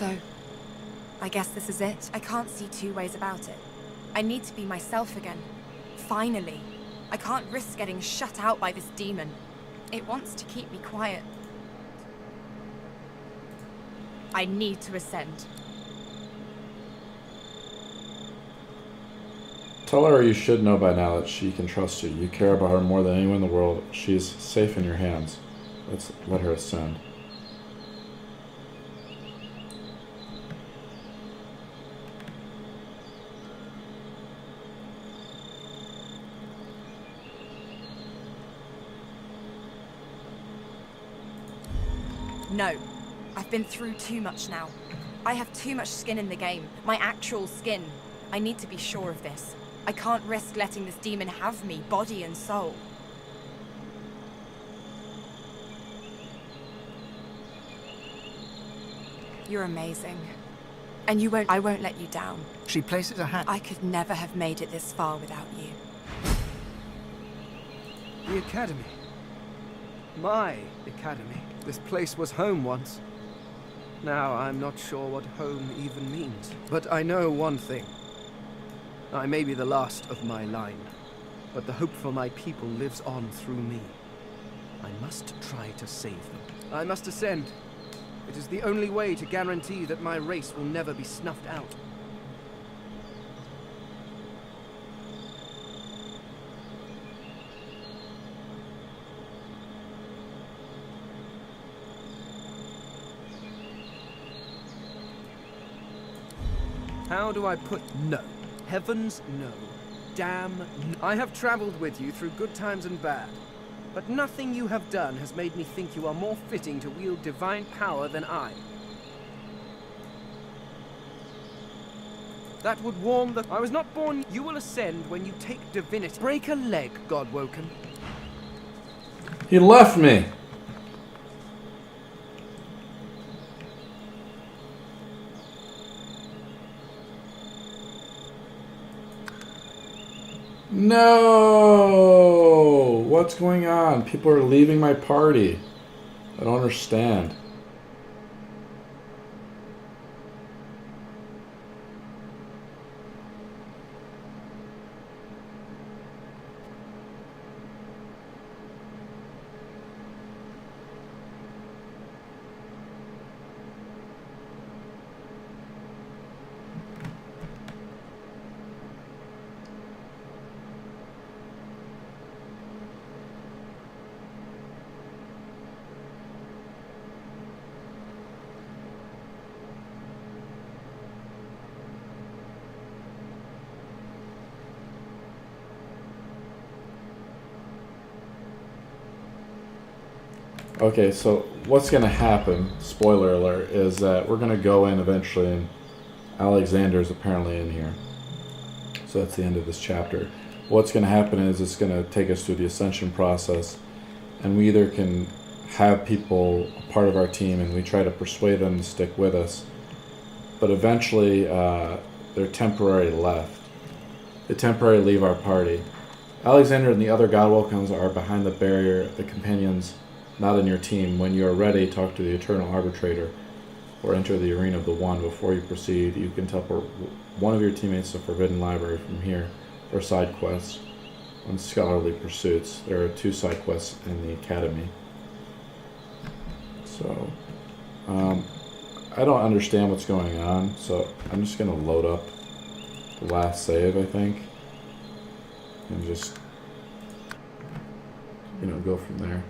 So, I guess this is it. I can't see two ways about it. I need to be myself again. Finally. I can't risk getting shut out by this demon. It wants to keep me quiet. I need to ascend. Tell her you should know by now that she can trust you. You care about her more than anyone in the world. She's safe in your hands. Let's let her ascend. No. I've been through too much now. I have too much skin in the game. My actual skin. I need to be sure of this. I can't risk letting this demon have me, body and soul. You're amazing. And I won't let you down. She places a hand. I could never have made it this far without you. The Academy. My Academy. This place was home once. Now I'm not sure what home even means. But I know one thing. I may be the last of my line, but the hope for my people lives on through me. I must try to save them. I must ascend. It is the only way to guarantee that my race will never be snuffed out. How do I put no? Heavens, no. Damn, no. I have traveled with you through good times and bad, but nothing you have done has made me think you are more fitting to wield divine power than I. That would warm the... I was not born... You will ascend when you take divinity. Break a leg, Godwoken. He left me! No! What's going on? People are leaving my party. I don't understand. Okay, so what's going to happen, spoiler alert, is that we're going to go in eventually, and Alexander's apparently in here. So that's the end of this chapter. What's going to happen is it's going to take us through the ascension process, and we either can have people a part of our team and we try to persuade them to stick with us, but eventually they're temporarily left. They temporarily leave our party. Alexander and the other Godwelcomes are behind the barrier, the companions not in your team. When you are ready, talk to the Eternal Arbitrator or enter the Arena of the One. Before you proceed, you can teleport one of your teammates to Forbidden Library from here for side quests on scholarly pursuits. There are 2 side quests in the Academy. So, I don't understand what's going on, so I'm just going to load up the last save, I think, and just, go from there.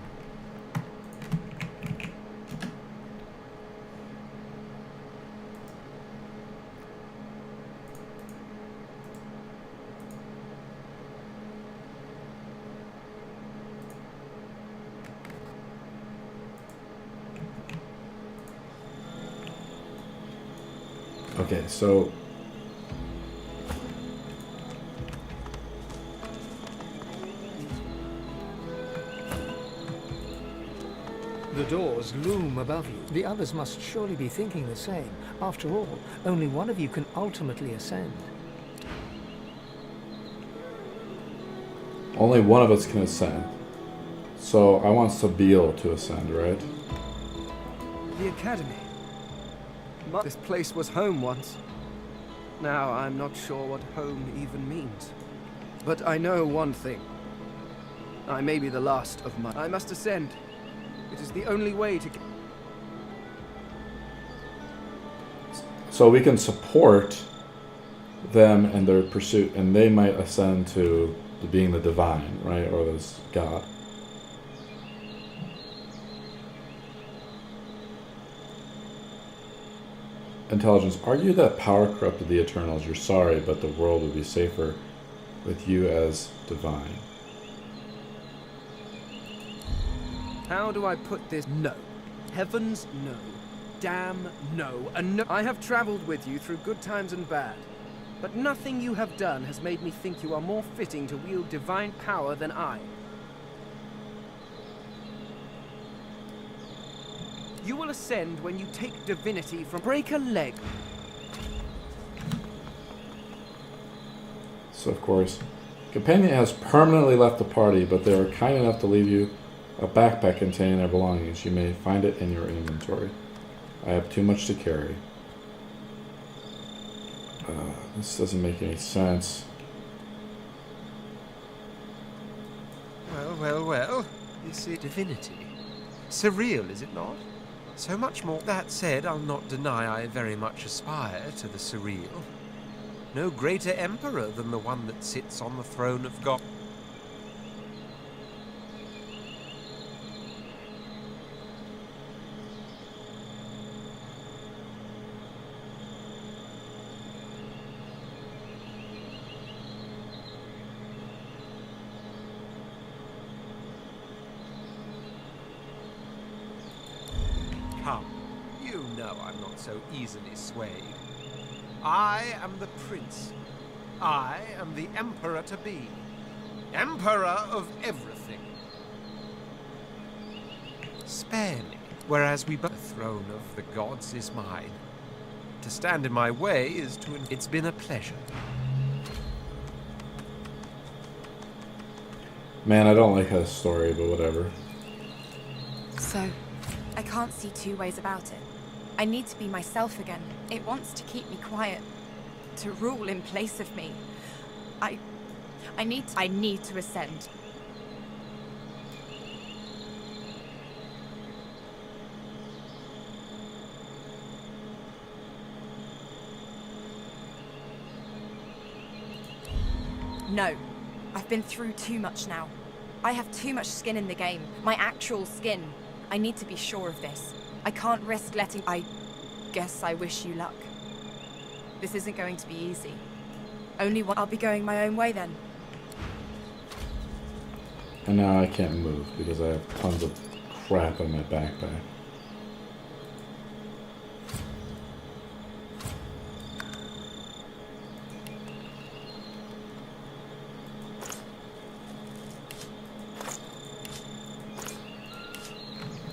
Okay, so The doors loom above you. The others must surely be thinking the same. After all, only one of you can ultimately ascend. only one of us can ascend. So I want Sabeel to ascend, right? The Academy. This place was home once. Now I'm not sure what home even means. But I know one thing. I may be the last of my... I must ascend. It is the only way to get... So we can support them and their pursuit, and they might ascend to being the divine, right? Or this god. Intelligence. Argue that power corrupted the Eternals. You're sorry, but the world would be safer with you as divine. How do I put this? No. Heavens, no. Damn, no. And no. I have traveled with you through good times and bad. But nothing you have done has made me think you are more fitting to wield divine power than I. You will ascend when you take divinity from... Break a leg. So, of course, companion has permanently left the party, but they are kind enough to leave you a backpack containing their belongings. You may find it in your inventory. I have too much to carry. This doesn't make any sense. Well. You see, divinity. Surreal, is it not? So much more. That said, I'll not deny I very much aspire to the surreal. No greater emperor than the one that sits on the throne of God. Come, you know I'm not so easily swayed. I am the prince. I am the emperor-to-be. Emperor of everything. Spare me, whereas we both... The throne of the gods is mine. To stand in my way is to... It's been a pleasure. Man, I don't like this story, but whatever. So, I can't see two ways about it. I need to be myself again. It wants to keep me quiet, to rule in place of me. I need to ascend. No, I've been through too much now. I have too much skin in the game, my actual skin. I need to be sure of this. I can't risk letting... I guess I wish you luck. This isn't going to be easy. Only one... I'll be going my own way then. And now I can't move because I have tons of crap in my backpack.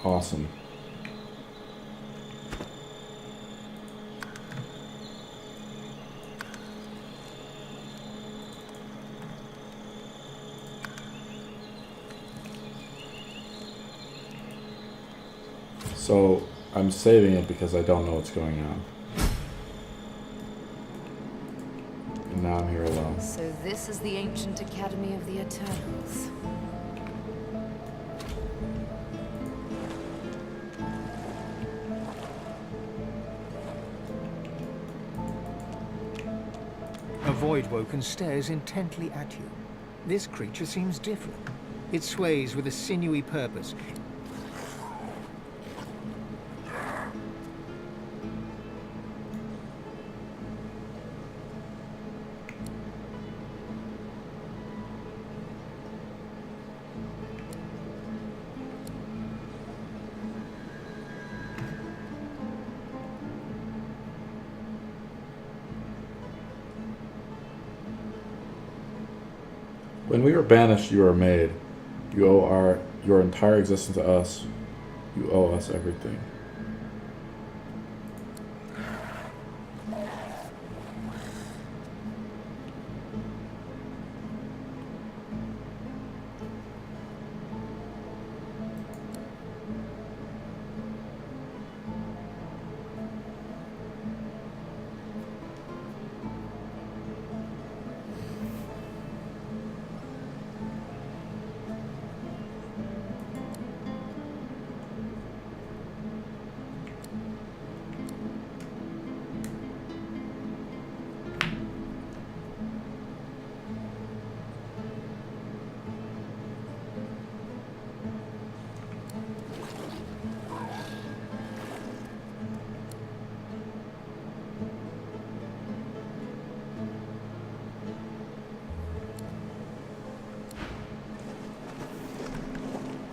Awesome. So I'm saving it because I don't know what's going on. And now I'm here alone. So this is the ancient Academy of the Eternals. A Voidwoken stares intently at you. This creature seems different. It sways with a sinewy purpose. When we were banished, you were made. You owe your entire existence to us. You owe us everything.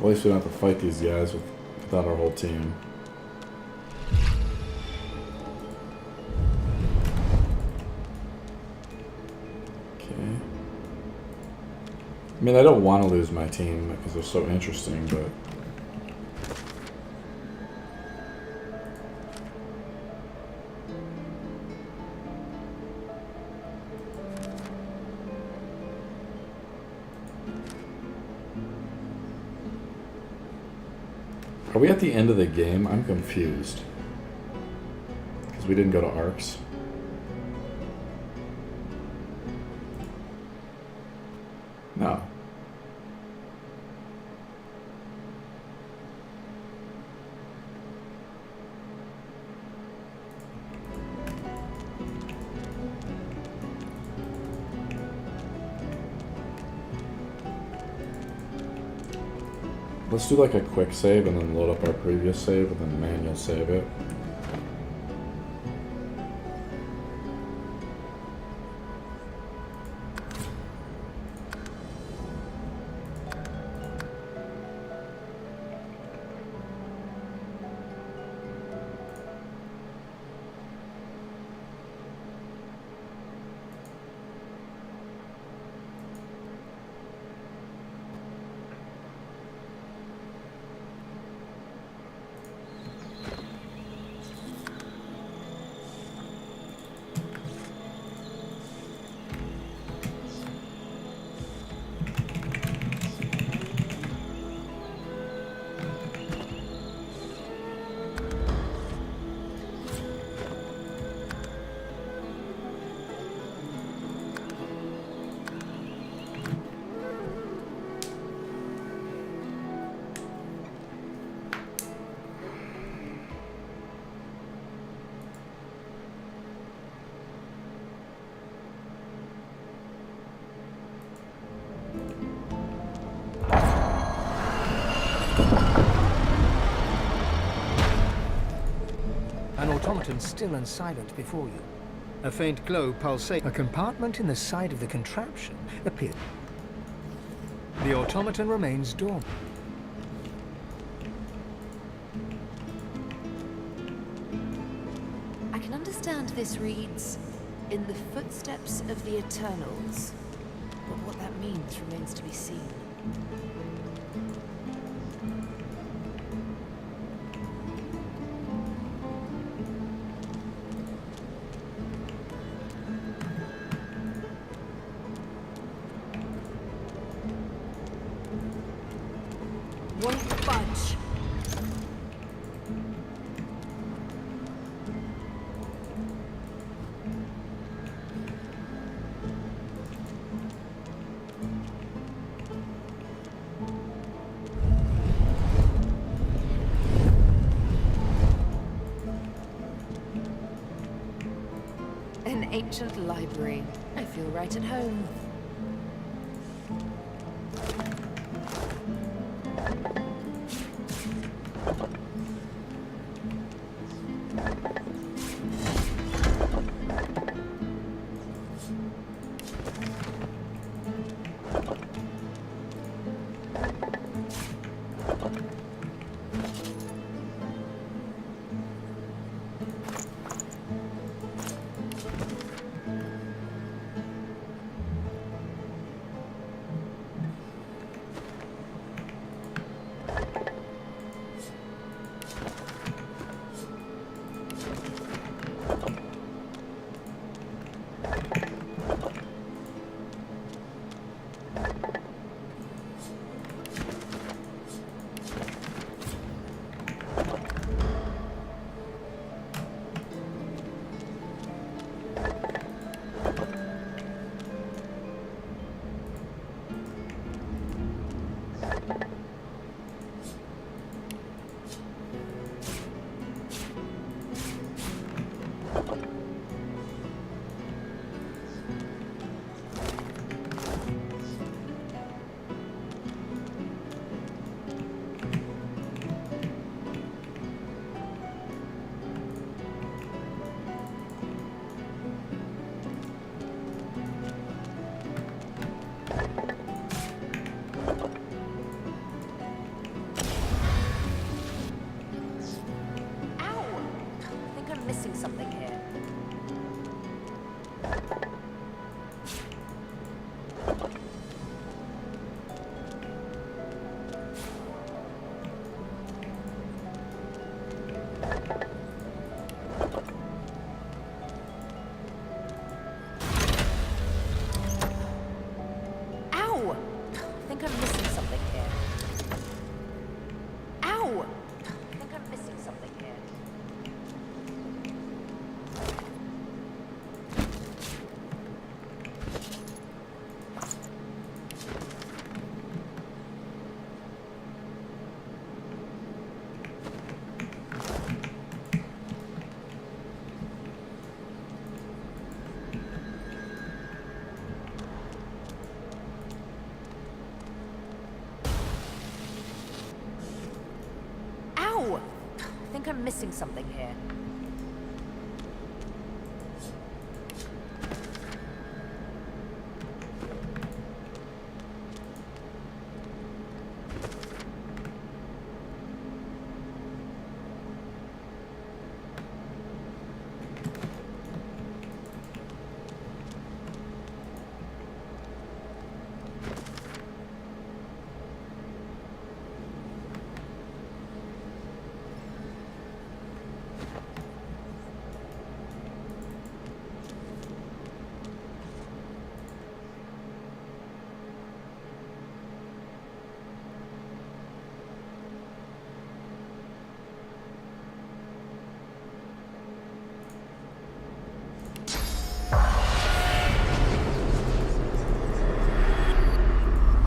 At least we don't have to fight these guys without our whole team. Okay. I mean, I don't want to lose my team because they're so interesting, but... Are we at the end of the game? I'm confused. Because we didn't go to Arcs. No. Let's do like a quick save and then load up our previous save and then manual save it. An automaton still and silent before you. A faint glow pulsates. A compartment in the side of the contraption appears. The automaton remains dormant. I can understand this reads, "In the footsteps of the Eternals." But what that means remains to be seen. Won't budge. An ancient library. I feel right at home. missing something here. Ow! I think I'm missing something here. Ow! I think I'm missing something here. Ow! I think I'm missing something here.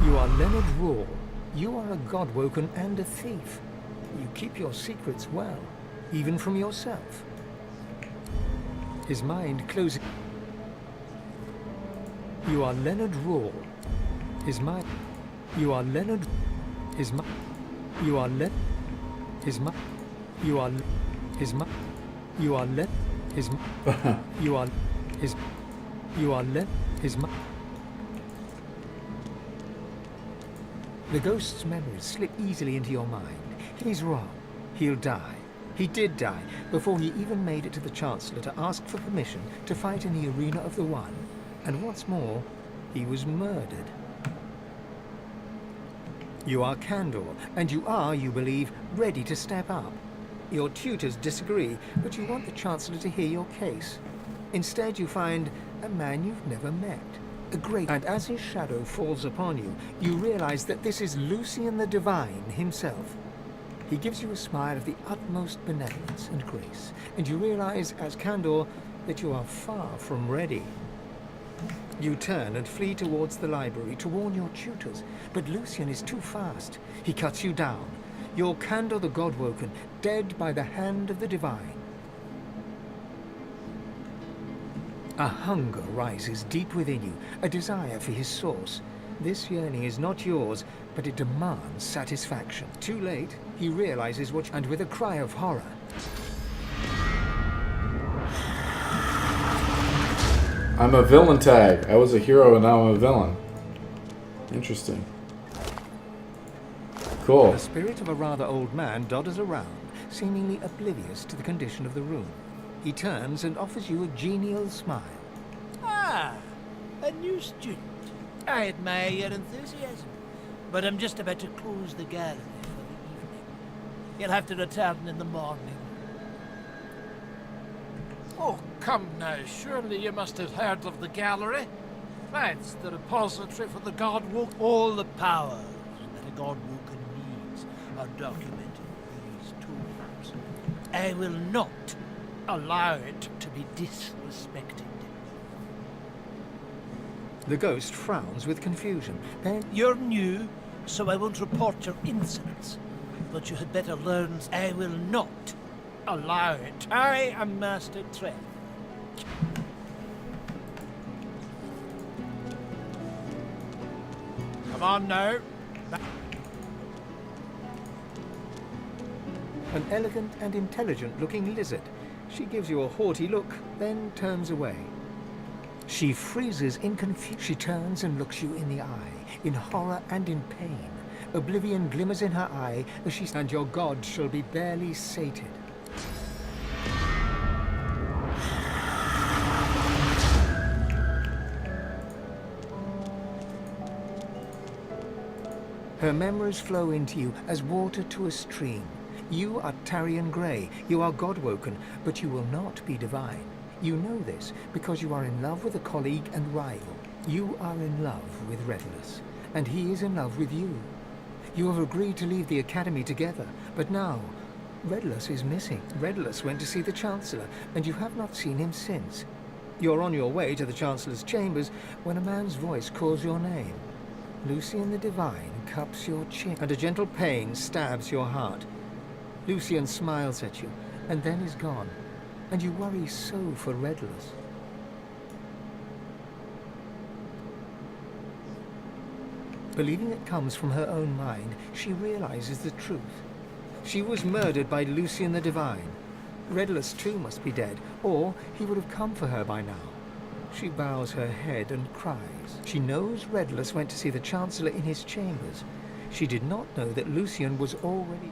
You are Leonard Raw. You are a godwoken and a thief. You keep your secrets well, even from yourself. His mind closes. You are Leonard Raw. His mind. You are Leonard. His mind. You are Leonard. His mind. You are his mind. You are Leonard. His mind. You are his. You are Leonard. His mind. The ghost's memories slip easily into your mind. He's wrong. He'll die. He did die before he even made it to the Chancellor to ask for permission to fight in the Arena of the One. And what's more, he was murdered. You are Candor, and you are, you believe, ready to step up. Your tutors disagree, but you want the Chancellor to hear your case. Instead, you find a man you've never met. A great, and as his shadow falls upon you, you realize that this is Lucian the Divine himself. He gives you a smile of the utmost benevolence and grace, and you realize, as Candor, that you are far from ready. You turn and flee towards the library to warn your tutors, but Lucian is too fast. He cuts you down. You're Candor the Godwoken, dead by the hand of the Divine. A hunger rises deep within you, a desire for his source. This yearning is not yours, but it demands satisfaction. Too late, he realizes what, and with a cry of horror, I'm a villain tag. I was a hero and now I'm a villain. Interesting. Cool. the spirit of a rather old man dodders around, seemingly oblivious to the condition of the room. He turns and offers you a genial smile. Ah, a new student. I admire your enthusiasm, but I'm just about to close the gallery for the evening. You'll have to return in the morning. Oh, come now, surely you must have heard of the gallery. That's the repository for the Godwoken. All the powers that a Godwoken needs are documented in these tomes. I will not allow it to be disrespected. The ghost frowns with confusion. Then You're new, so I won't report your insolence. But you had better learn I will not allow it. I am Master Trent. Come on now. an elegant and intelligent-looking lizard. She gives you a haughty look, then turns away. She freezes in confusion. She turns and looks you in the eye, in horror and in pain. Oblivion glimmers in her eye as she... And your god shall be barely sated. Her memories flow into you as water to a stream. You are Tarian Grey, you are God-woken, but you will not be divine. You know this because you are in love with a colleague and rival. You are in love with Redulus, and he is in love with you. You have agreed to leave the Academy together, but now Redulus is missing. Redulus went to see the Chancellor, and you have not seen him since. You're on your way to the Chancellor's chambers when a man's voice calls your name. Lucian the Divine cups your chin, and a gentle pain stabs your heart. Lucian smiles at you, and then is gone, and you worry so for Redulus. Believing it comes from her own mind, she realizes the truth. She was murdered by Lucian the Divine. Redulus too must be dead, or he would have come for her by now. She bows her head and cries. She knows Redulus went to see the Chancellor in his chambers. She did not know that Lucian was already...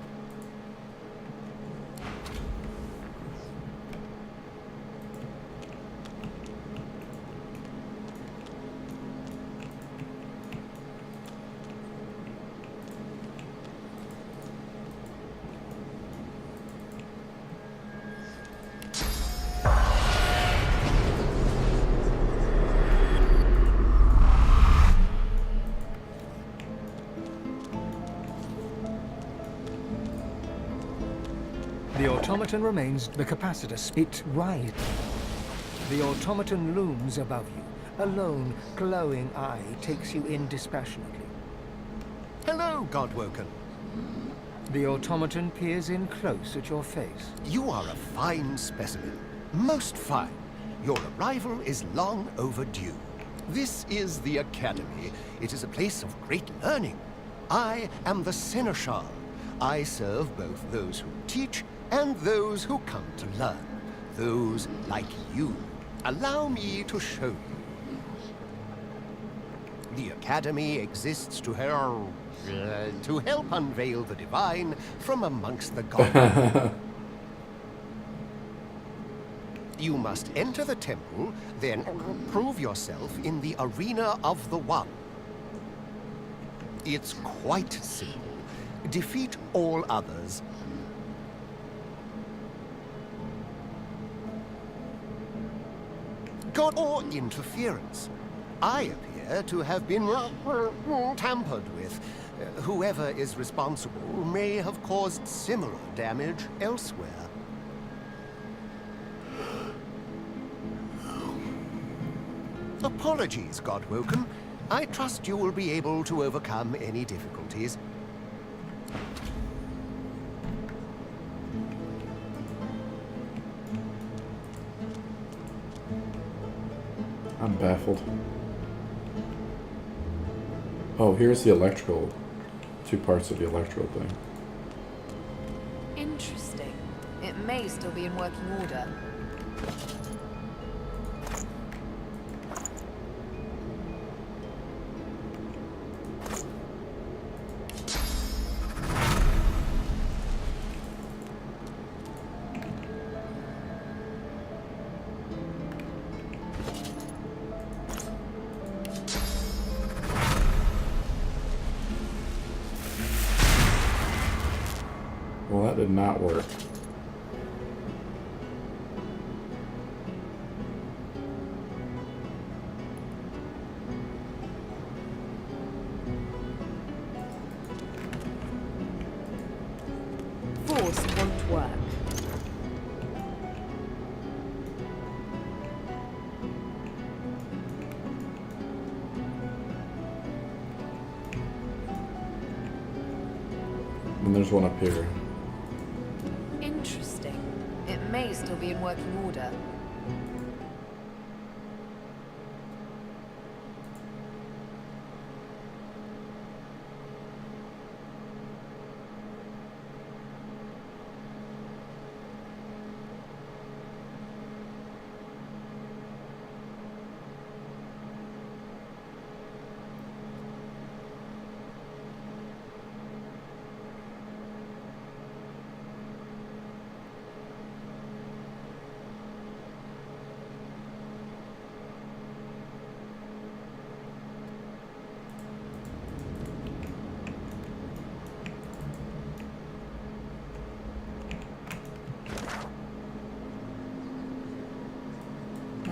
The automaton remains, the capacitor, it rises. The automaton looms above you. A lone, glowing eye takes you in dispassionately. Hello, Godwoken. The automaton peers in close at your face. You are a fine specimen. Most fine. Your arrival is long overdue. This is the Academy. It is a place of great learning. I am the Seneschal. I serve both those who teach and those who come to learn. Those like you. Allow me to show you. The Academy exists to help unveil the divine from amongst the gods. You must enter the temple, then prove yourself in the arena of the One. It's quite simple. Defeat all others. God or interference. I appear to have been tampered with. Whoever is responsible may have caused similar damage elsewhere. Apologies, Godwoken. I trust you will be able to overcome any difficulties. I'm baffled. Oh, here's the electrical, 2 parts of the electrical thing. Interesting. It may still be in working order. Well, that did not work. Force won't work. And there's one up here. Interesting. It may still be in working order.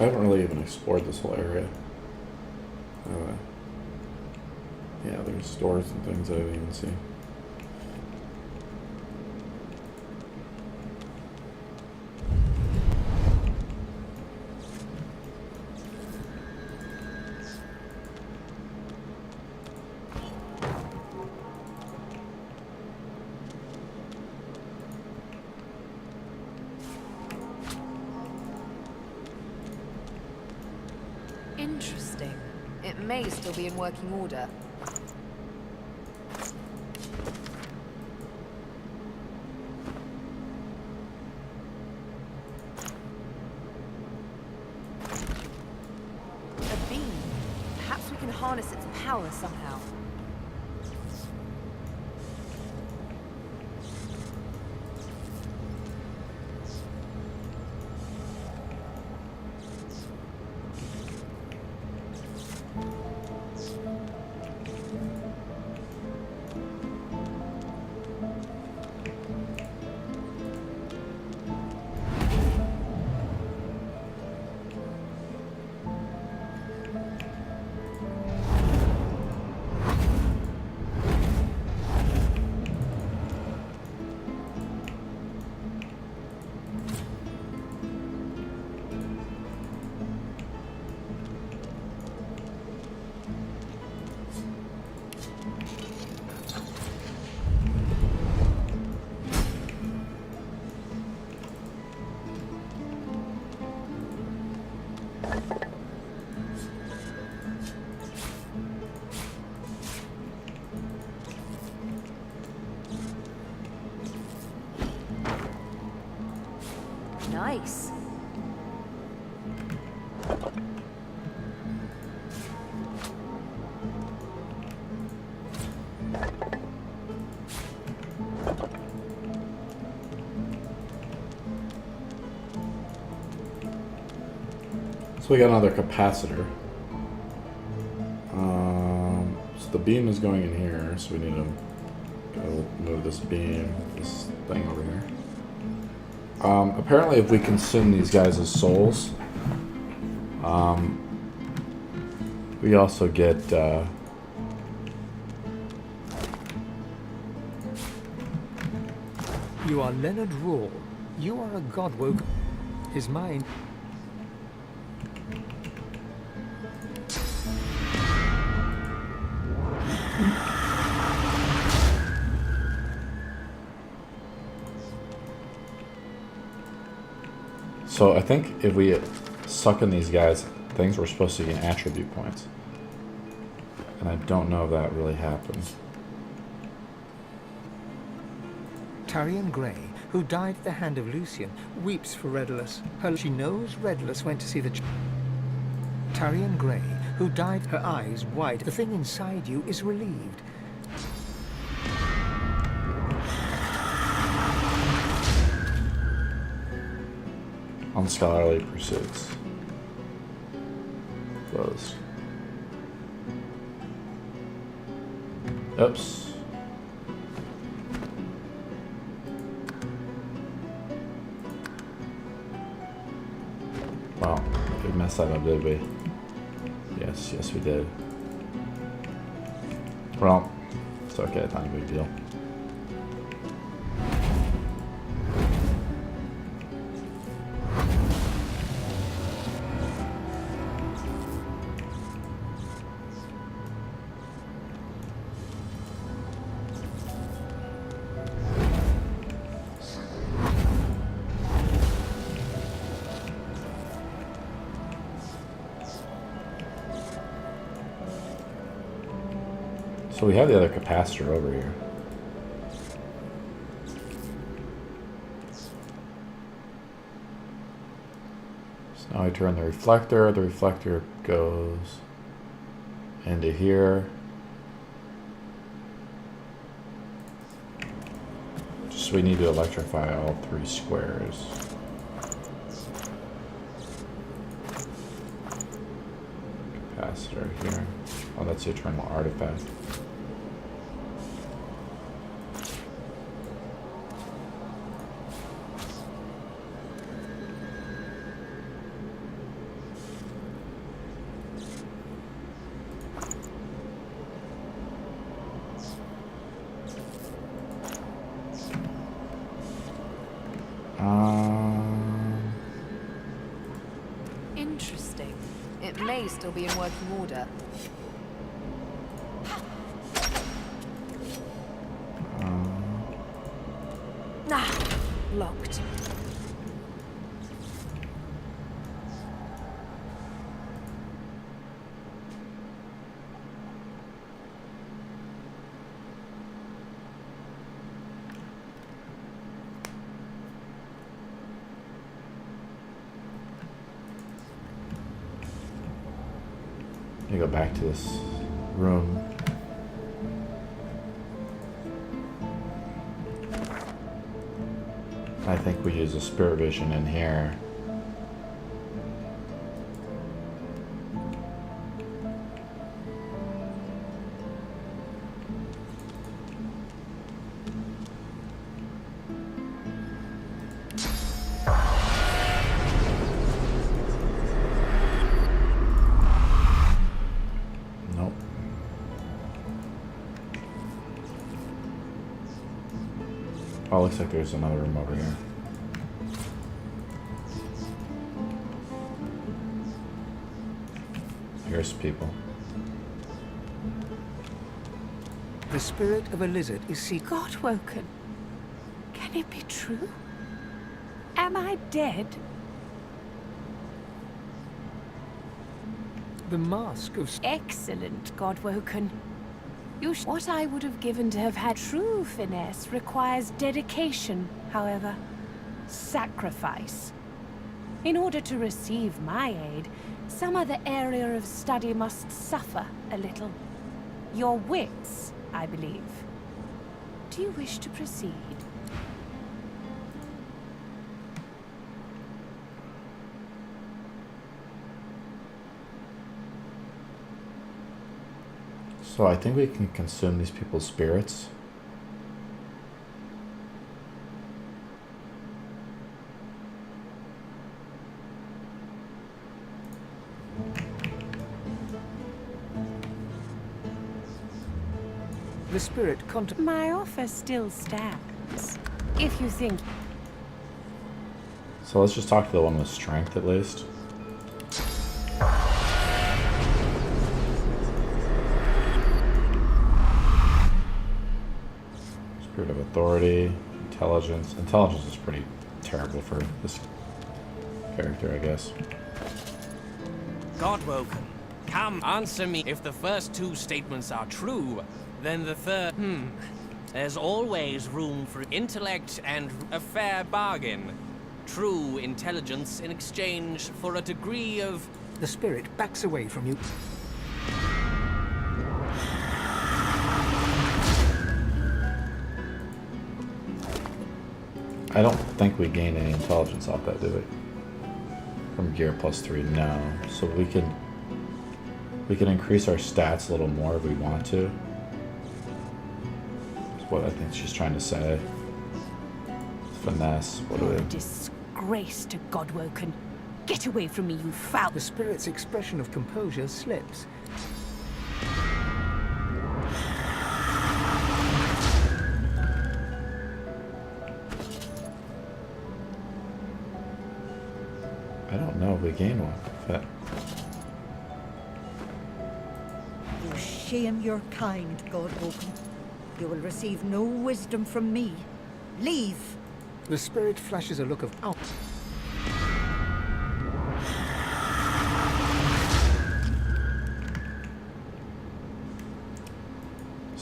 haven't really even explored this whole area. Yeah, there's stores and things I didn't even see. Interesting. It may still be in working order. A beam. Perhaps we can harness its power somehow. Nice. So we got another capacitor. So the beam is going in here, so we need to go move this beam, this thing over here. Apparently if we consume these guys as souls, we also get, You are Leonard Rawl. You are a god woke. His mind. so I think if we suck in these guys, things we're supposed to get attribute points. And I don't know if that really happens. Tarian Grey, who died at the hand of Lucian, weeps for Redulus. She knows Redulus went to see the Tarian Grey, who died, her eyes wide. The thing inside you is relieved. On scholarly pursuits. Closed. Oops. Wow, we messed that up, did we? Yes we did. Well, it's okay, not a big deal. So we have the other capacitor over here. So now I turn the reflector goes into here. Just we need to electrify all three squares. Capacitor here. Oh, that's the eternal artifact. Interesting. It may still be in working order. Locked. Let me go back to this room. I think we use a spirit vision in here. Nope. Oh, looks like there's another room over here. Here's people. The spirit of a lizard is God woken. Can it be true? Am I dead? the mask of... Excellent, Godwoken. What I would have given to have had true finesse requires dedication, however. Sacrifice. In order to receive my aid, some other area of study must suffer a little. Your wits, I believe. Do you wish to proceed? So I think we can consume these people's spirits. The spirit My offer still stands. If you think... So let's just talk to the one with strength at least. Spirit of authority, intelligence. Intelligence is pretty terrible for this character, I guess. Godwoken, come, answer me. If the first two statements are true, then the third... There's always room for intellect and a fair bargain. True intelligence in exchange for a degree of... The spirit backs away from you. I don't think we gain any intelligence off that, do we? From gear +3, no. So we can increase our stats a little more if we want to. That's what I think she's trying to say. Finesse. What do You're a we? disgrace to Godwoken. Get away from me, you foul... The spirit's expression of composure slips. I don't know if we gain one. But You shame your kind, Godwoken. You will receive no wisdom from me. Leave! The spirit flashes a look of out.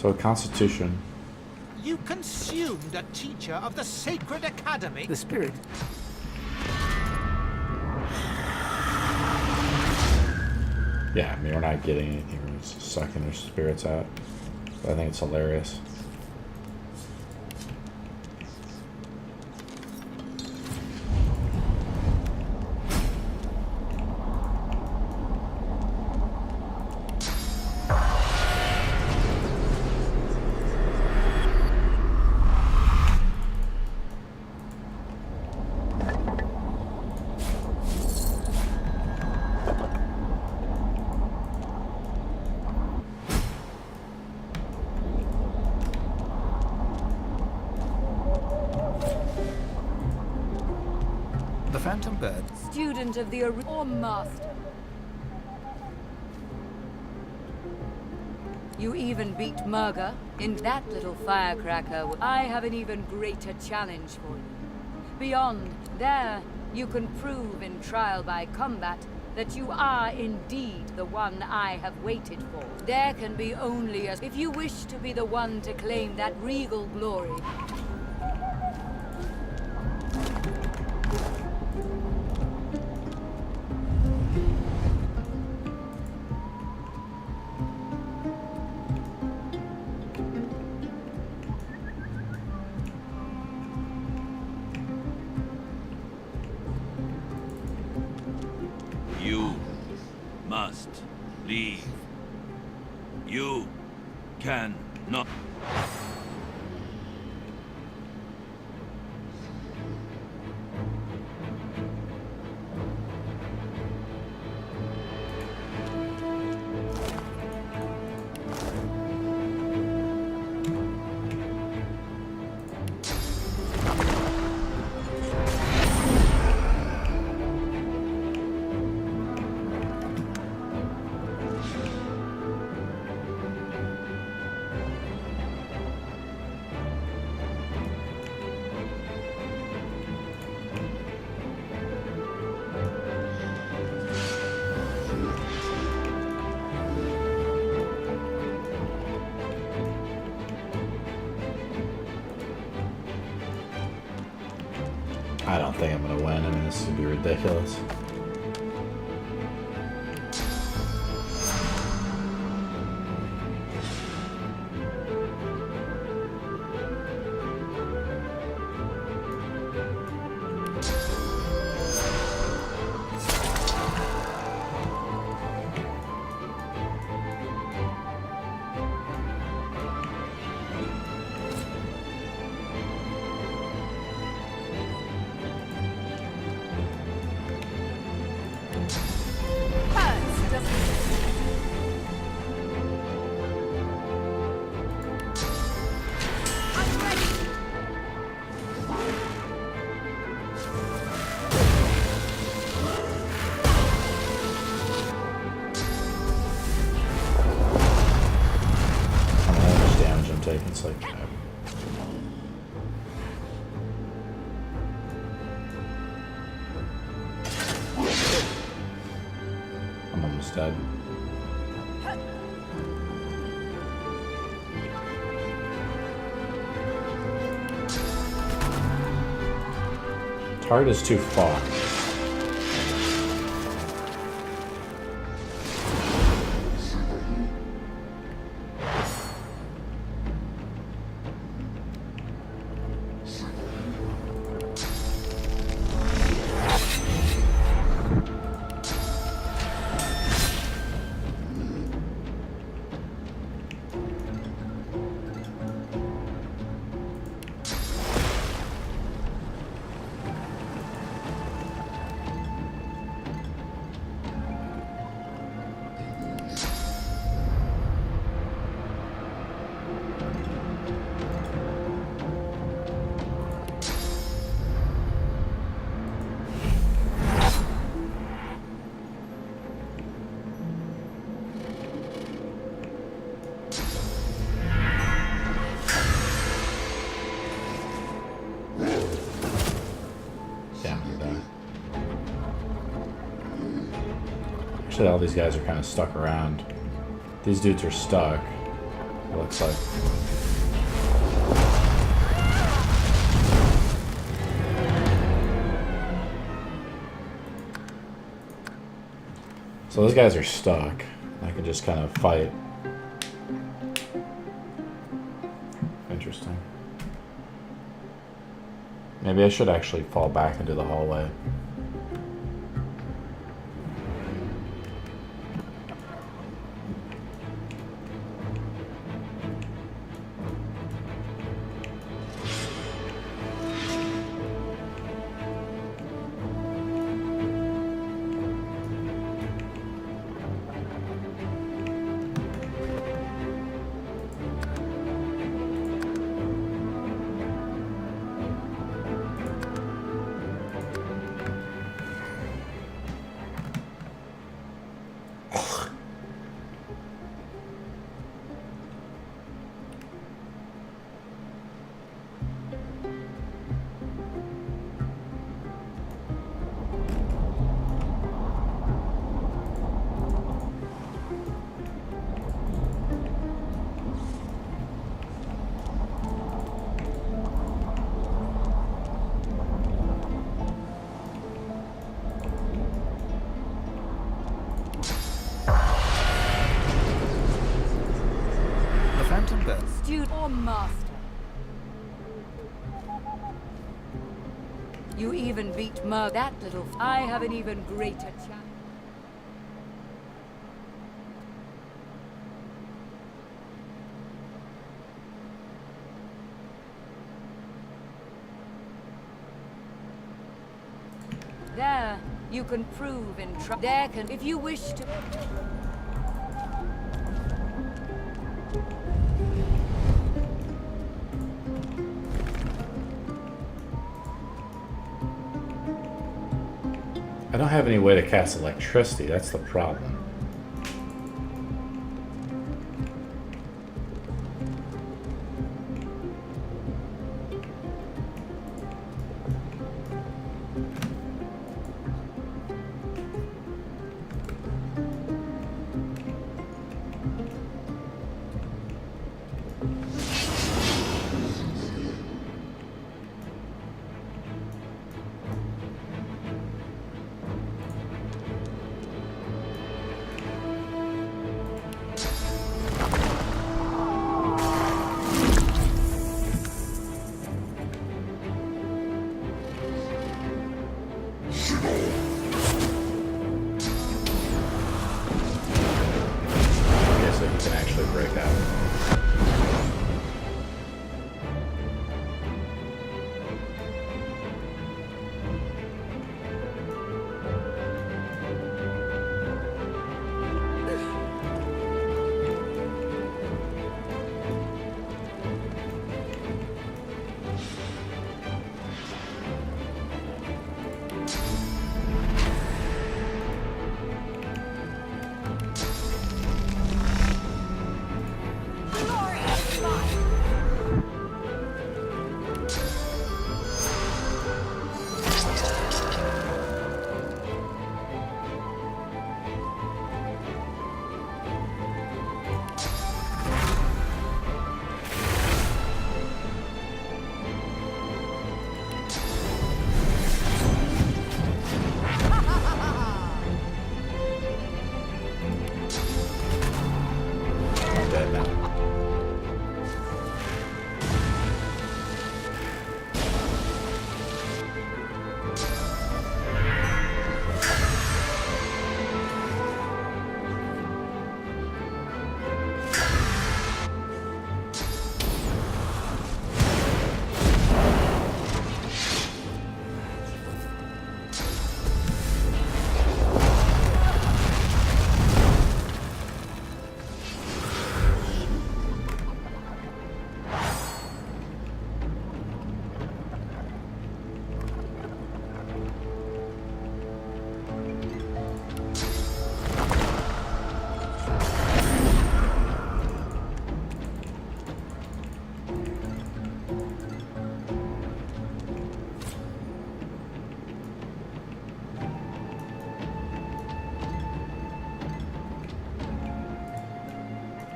so Constitution. You consumed a teacher of the Sacred Academy? The spirit... Yeah, I mean, we're not getting anything. We're just sucking their spirits out. But I think it's hilarious. The Phantom Bird. Student of the or master. You even beat Murga in that little firecracker. I have an even greater challenge for you. Beyond there, you can prove in trial by combat that you are indeed the one I have waited for. There can be only a... If you wish to be the one to claim that regal glory... You must leave. You can not. I don't think I'm gonna win. I mean, this would be ridiculous. It's like I'm almost dead. Target is too far. Actually, all these guys are kind of stuck around. These dudes are stuck, it looks like. So those guys are stuck. I can just kind of fight. Interesting. Maybe I should actually fall back into the hallway. You even beat that little... I have an even greater challenge. There, you can prove in there can, if you wish to. I don't have any way to cast electricity, that's the problem.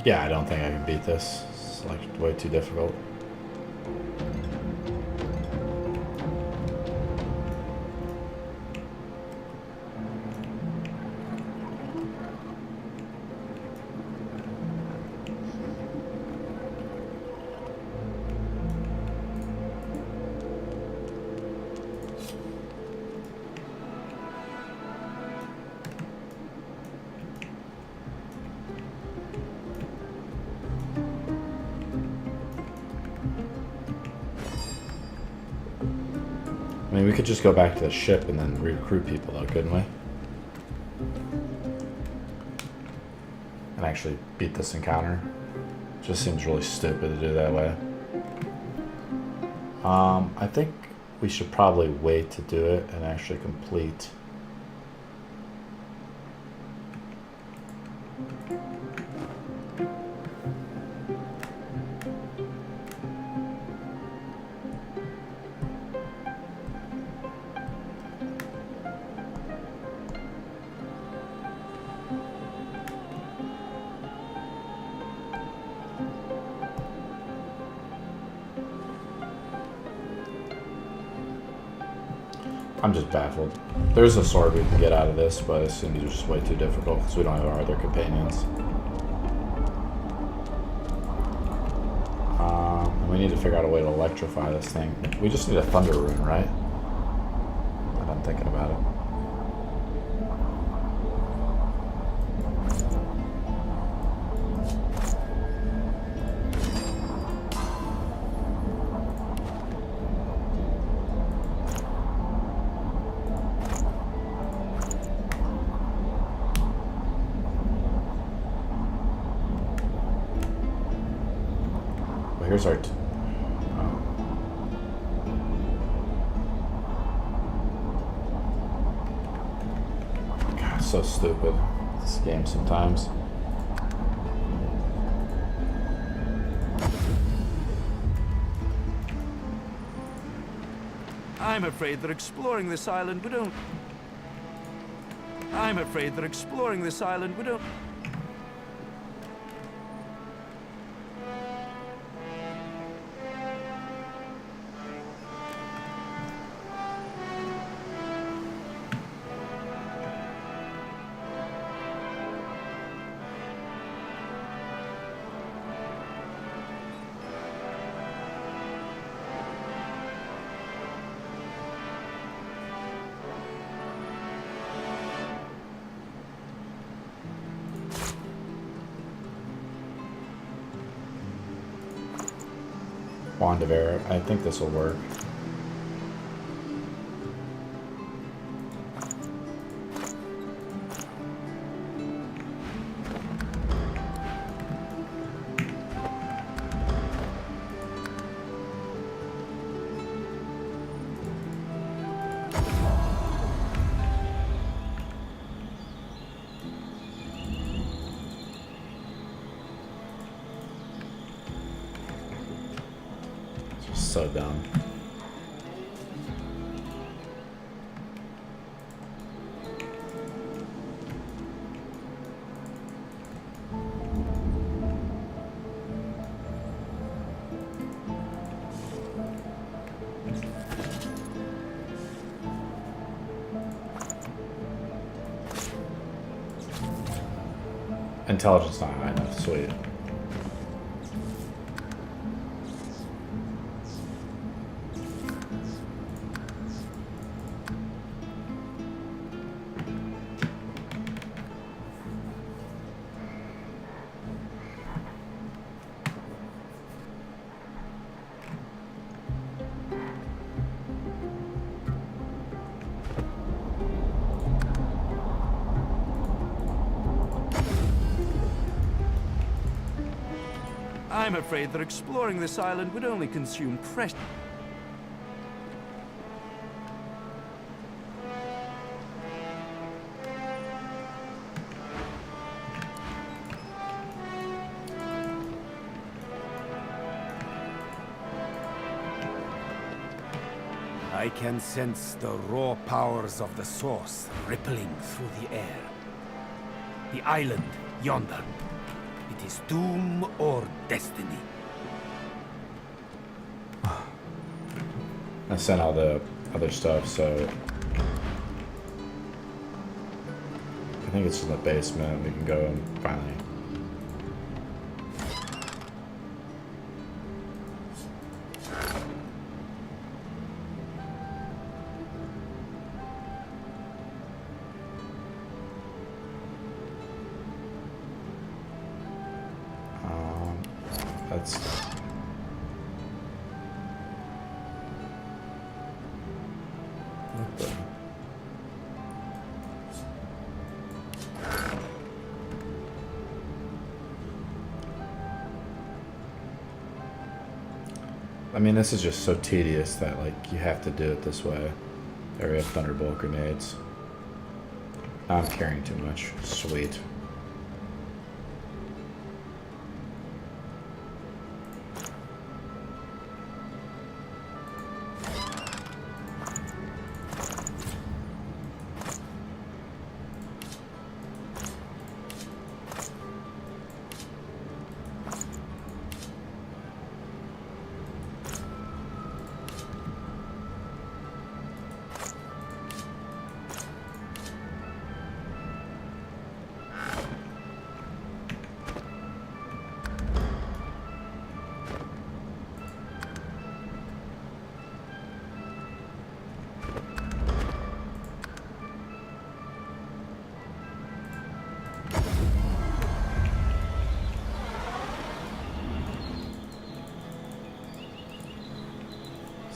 Yeah, I don't think I can beat this. It's like way too difficult. I mean, we could just go back to the ship and then recruit people, though, couldn't we? And actually beat this encounter. Just seems really stupid to do that way. I think we should probably wait to do it and actually complete. I'm just baffled. There's a sword we can get out of this, but it seems just way too difficult because we don't have our other companions. And we need to figure out a way to electrify this thing. We just need a thunder rune, right? thinking about it. Well, here's our... so stupid, this game sometimes. I'm afraid that exploring this island would only... I'm afraid that exploring this island would only... Wand of Air. I think this will work. So dumb. Intelligence not high enough. Sweet. I'm afraid that exploring this island would only consume precious... I can sense the raw powers of the source rippling through the air. The island yonder. It is doom or destiny. I sent all the other stuff, so I think it's in the basement. We can go and finally. That's what the... I mean, this is just so tedious that, like, you have to do it this way. There we have Thunderbolt grenades. Now I'm carrying too much. Sweet.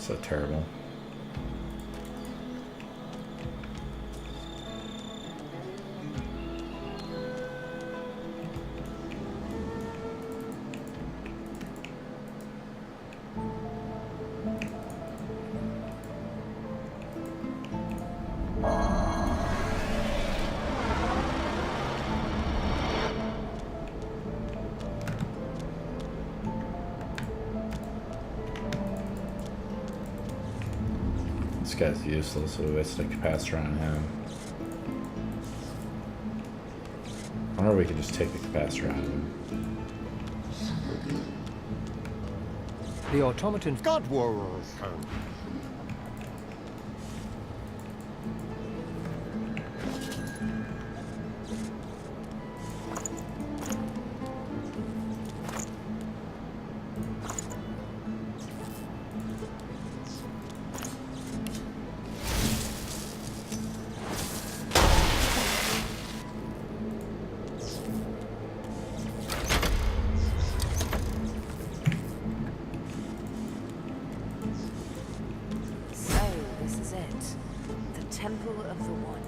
So terrible. This guy's useless, so we wasted a capacitor on him. I wonder if we can just take the capacitor out of him. The automaton... God will... Temple of the One.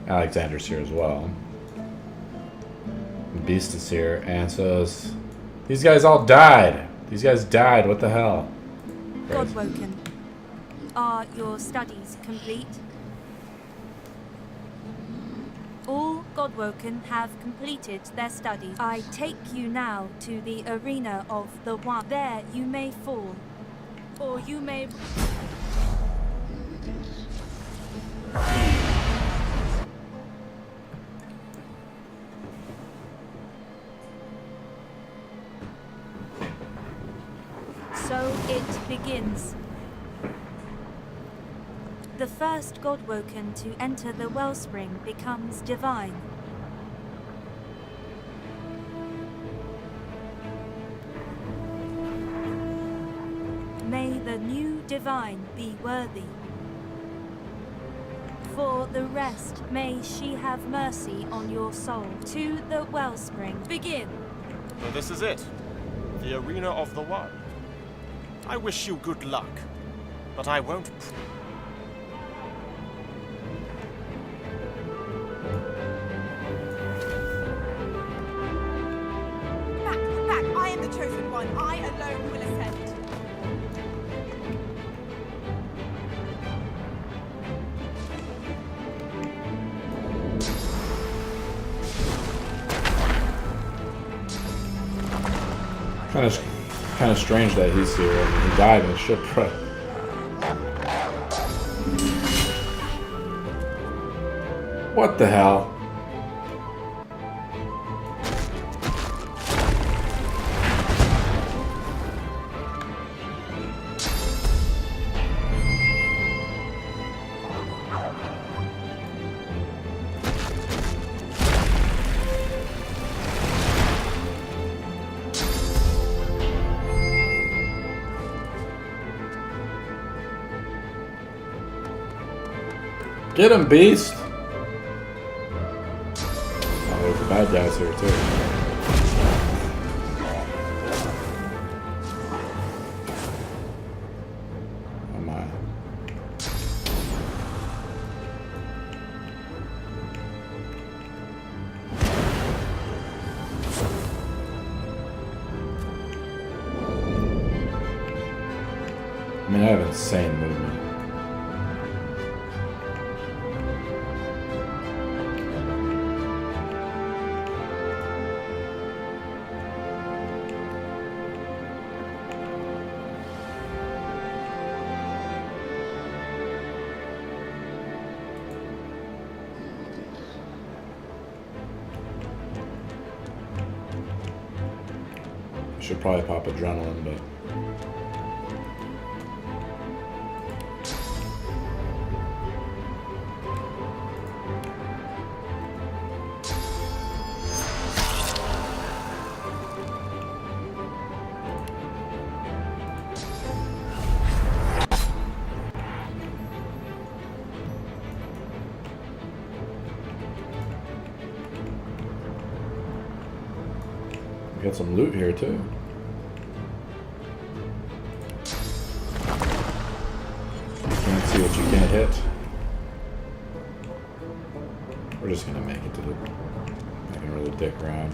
Alexander's here as well. Beast is here, and so is... These guys all died! These guys died, what the hell? Crazy. Godwoken, are your studies complete? All Godwoken have completed their studies. I take you now to the arena of the One. There you may fall, or you may... So it begins. The first Godwoken to enter the wellspring becomes divine. May the new divine be worthy. For the rest, may she have mercy on your soul. To the wellspring, begin. So this is it. The arena of the One. I wish you good luck, but I won't... Back! I am the chosen one. I alone will ascend. Kind of strange that he's here. I mean, he died in the shipwreck. What the hell? Get him, beast! Oh, there's the bad guys here, too. Oh my. I mean, I have insane movement. Should probably pop adrenaline, but We got some loot here too. Can't see what you can't hit. We're just gonna make it to the. I can really dick around.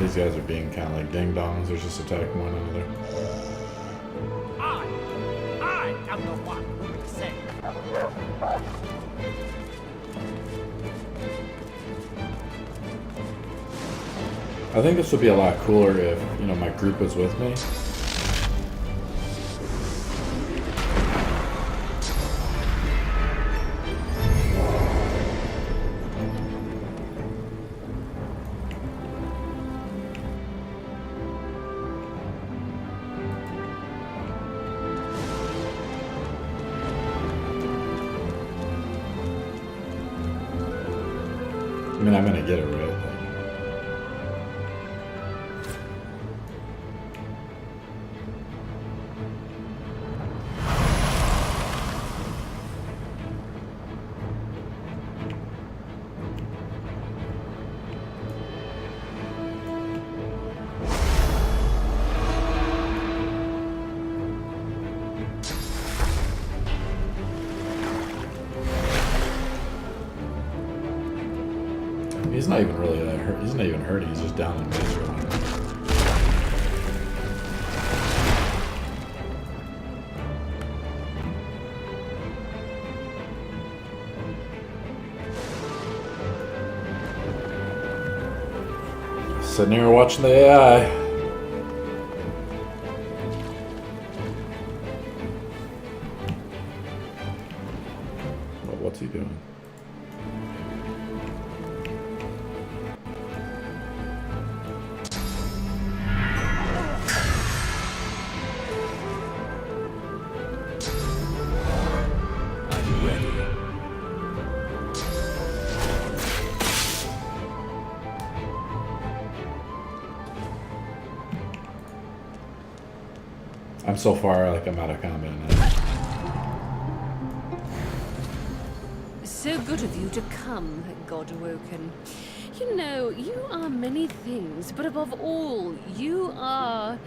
These guys are being kind of like ding-dongs. They're just attacking one another. I am the one who will say. I think this would be a lot cooler if, you know, my group was with me. I mean, I'm gonna get it right. He's not even really that hurt. He's not even hurting. He's just down in misery. Sitting here watching the AI. Well, what's he doing? I'm so far, like, I'm out of combat now. So good of you to come, God Awoken. You know, you are many things, but above all, you are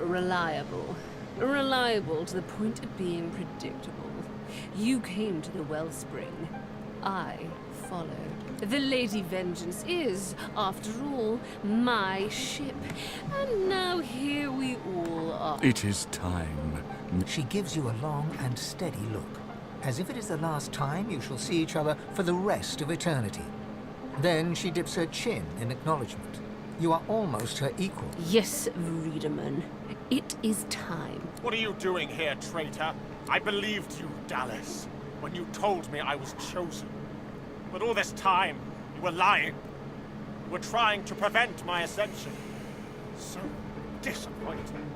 reliable. Reliable to the point of being predictable. You came to the wellspring. I followed. The Lady Vengeance is, after all, my ship. And now here we all are. It is time. She gives you a long and steady look, as if it is the last time you shall see each other for the rest of eternity. Then she dips her chin in acknowledgement. You are almost her equal. Yes, Riedemann. It is time. What are you doing here, traitor? I believed you, Dallas, when you told me I was chosen. But all this time, you were lying. You were trying to prevent my ascension. So disappointing.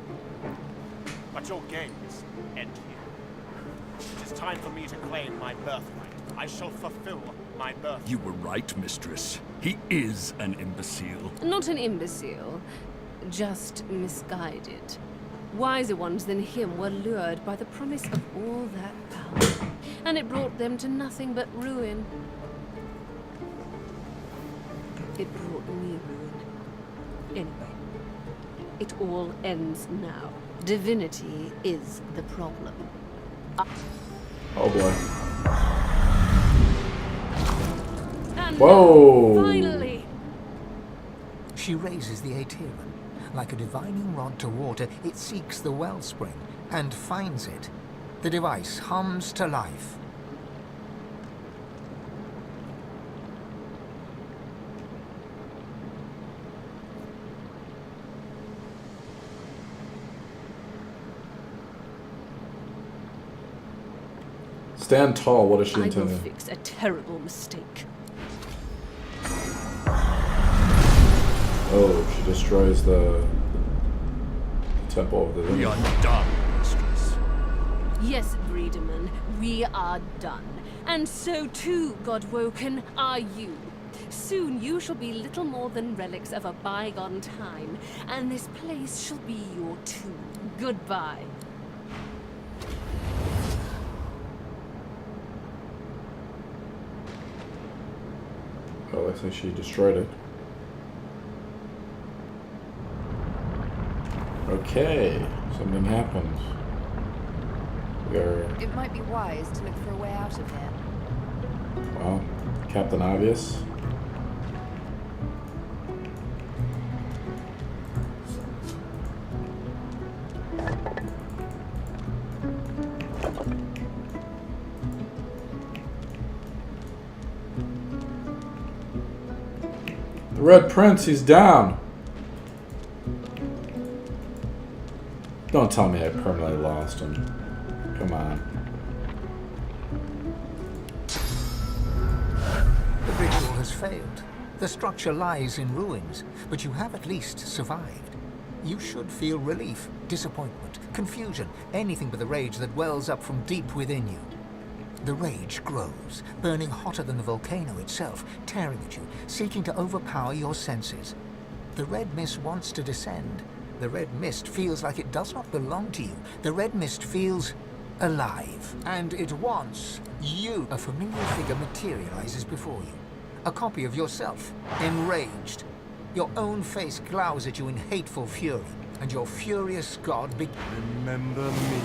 But your games end here. It is time for me to claim my birthright. I shall fulfill my birthright. You were right, mistress. He is an imbecile. Not an imbecile, just misguided. Wiser ones than him were lured by the promise of all that power, and it brought them to nothing but ruin. It brought me ruin. Anyway, it all ends now. Divinity is the problem. Oh boy. And whoa! Finally! She raises the Aetherin. Like a divining rod to water, it seeks the wellspring and finds it. The device hums to life. Stand tall. What is she I will intending? fix a terrible mistake. Oh, she destroys the temple of the We are done, mistress. Yes, Breedeman, we are done. And so too, Godwoken, are you. Soon you shall be little more than relics of a bygone time, and this place shall be your tomb. Goodbye. Oh, looks like she destroyed it. Okay, something happened. We are, It might be wise to look for a way out of here. well, Captain Obvious. The Red Prince, he's down. Don't tell me I permanently lost him. Come on. The ritual has failed. The structure lies in ruins, but you have at least survived. You should feel relief, disappointment, confusion, anything but the rage that wells up from deep within you. The rage grows, burning hotter than the volcano itself, tearing at you, seeking to overpower your senses. The red mist wants to descend. The red mist feels like it does not belong to you. The red mist feels alive. And it wants you. A familiar figure materializes before you. A copy of yourself, enraged. Your own face glowers at you in hateful fury, and your furious god Remember me.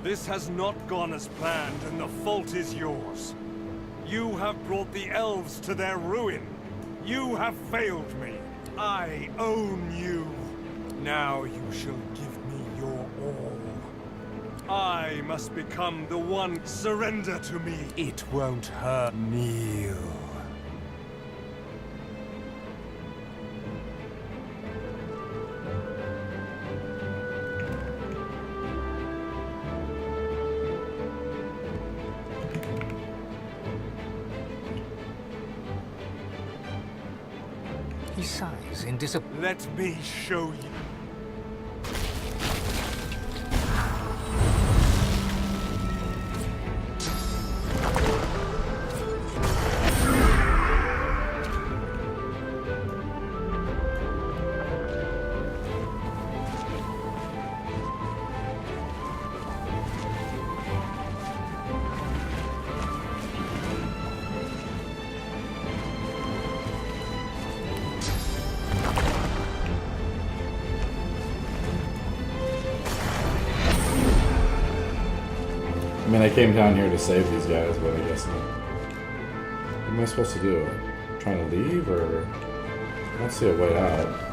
This has not gone as planned, and the fault is yours. You have brought the elves to their ruin. You have failed me. I own you. Now you shall give me your all. I must become the one. Surrender to me. It won't hurt. Kneel. He sighs in disappointment. Let me show you. I mean, I came down here to save these guys, but I guess not. What am I supposed to do? Trying to leave, or I don't see a way out.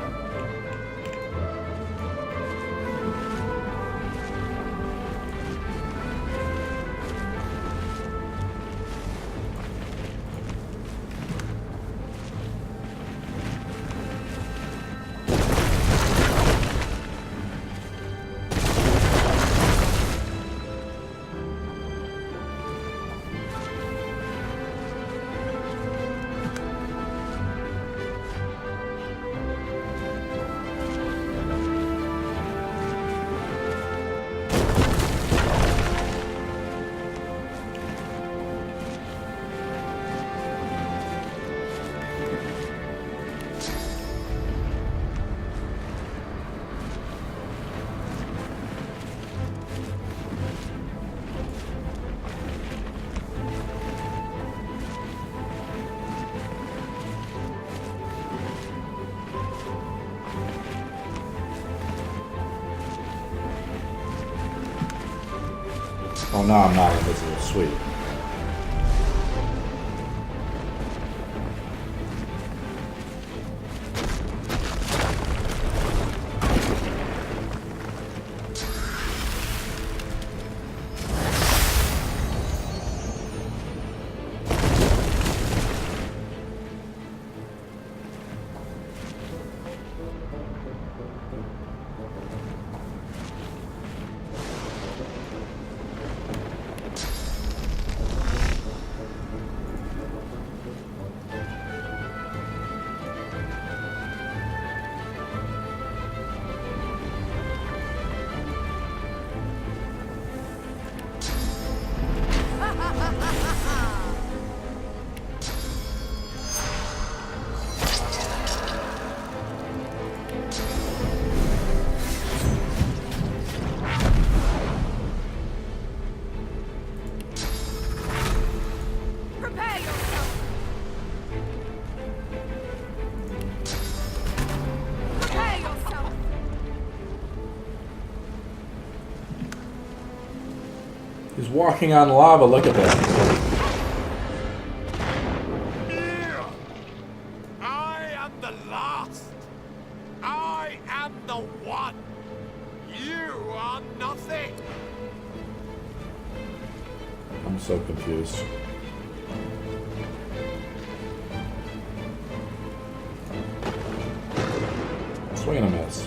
Oh no, I'm not invisible. Sweet. He's walking on lava. Look at that. I am the last. I am the one. You are nothing. I'm so confused. Swing and a miss.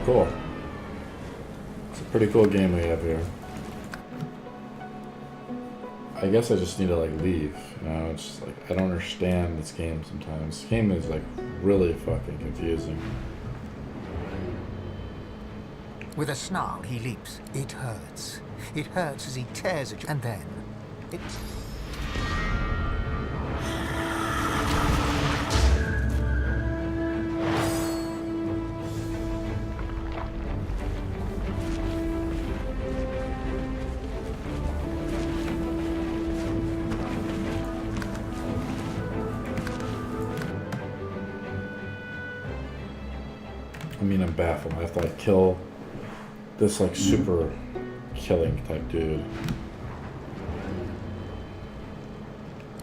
Cool. It's a pretty cool game we have here. I guess I just need to like leave. You know, it's just like I don't understand this game sometimes. This game is like really fucking confusing. With a snarl, he leaps. It hurts. It hurts as he tears at you, and then it. I mean, I'm baffled. I have to like kill this like super killing type dude.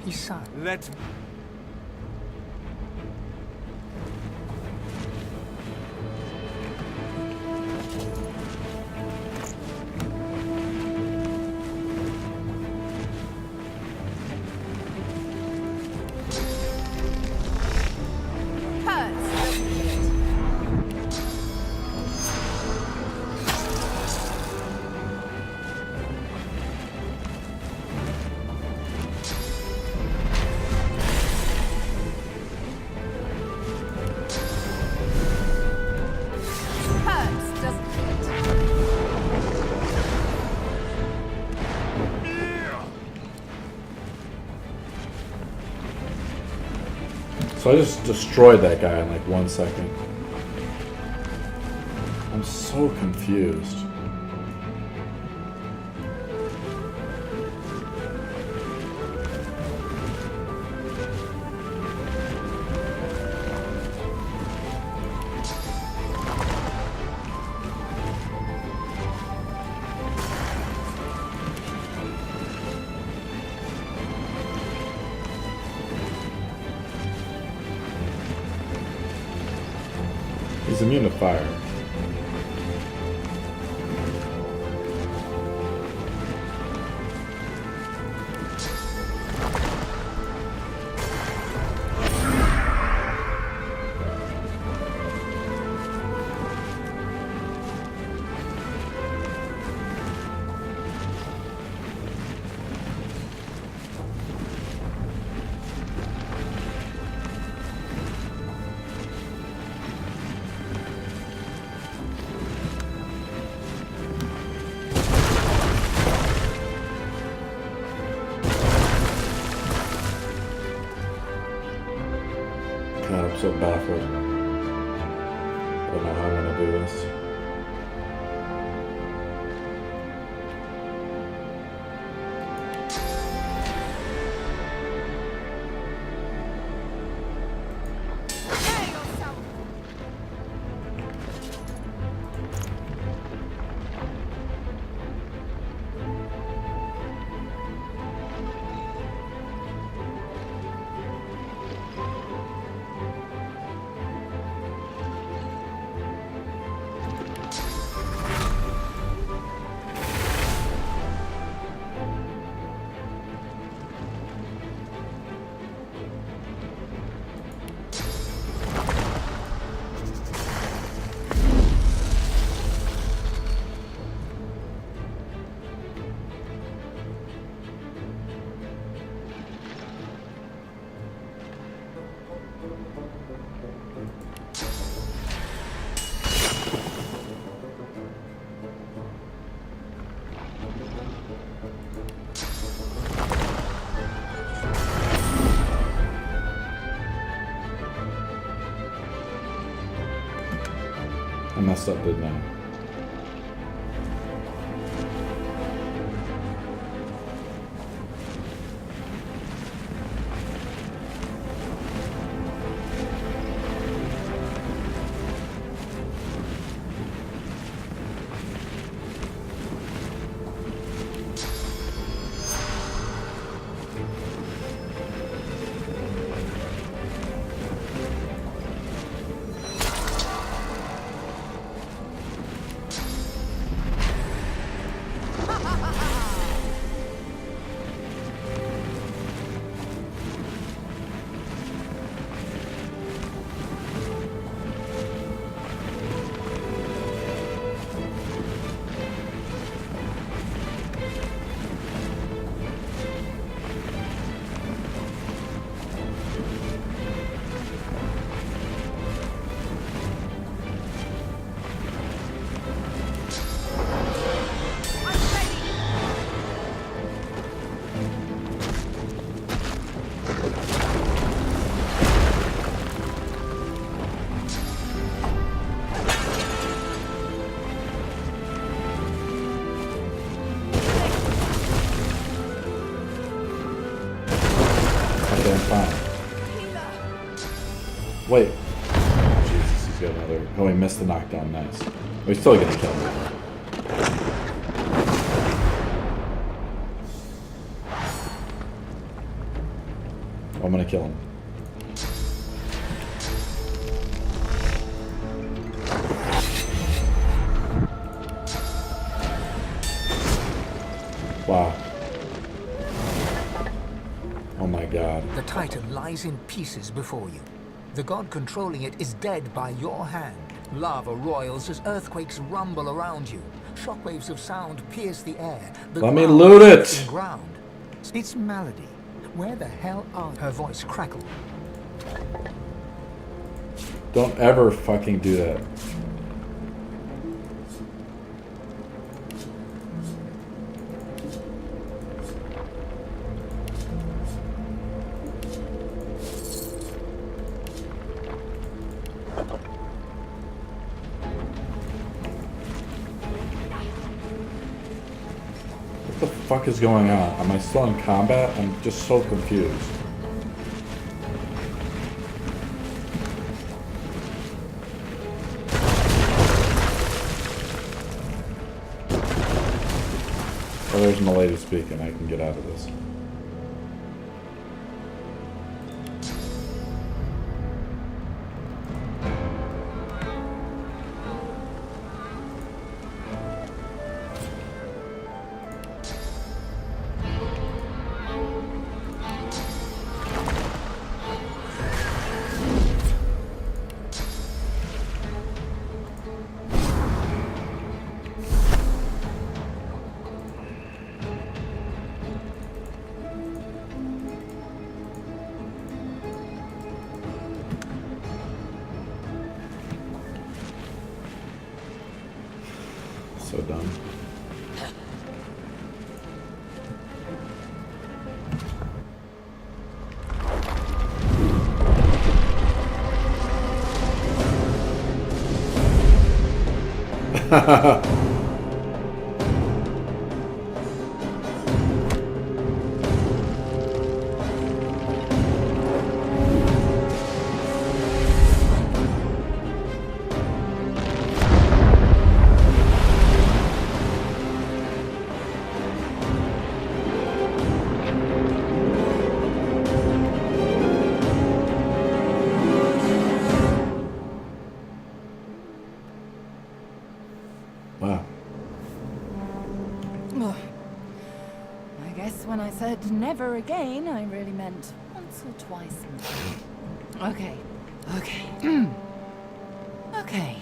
He sighed. Let So I just destroyed that guy in like 1 second. I'm so confused. He's immune to fire. God, I'm so baffled. I don't know how I'm gonna do this. I messed up, didn't I? Wait. Jesus, he's got another. Oh, he missed the knockdown. Nice. Oh, he's still gonna kill me. Oh, I'm gonna kill him. Wow. Oh my god. The Titan lies in pieces before you. The god controlling it is dead by your hand. Lava roils as earthquakes rumble around you. Shockwaves of sound pierce the air. Let me loot it! Ground. It's Malady. Where the hell are... Her voice crackled. Don't ever fucking do that. fuck is going on? Am I still in combat? I'm just so confused. Oh, there's Milady speaking. I can get out of this. So dumb. Wow. Oh. I guess when I said never again, I really meant once or twice more. Okay. Okay.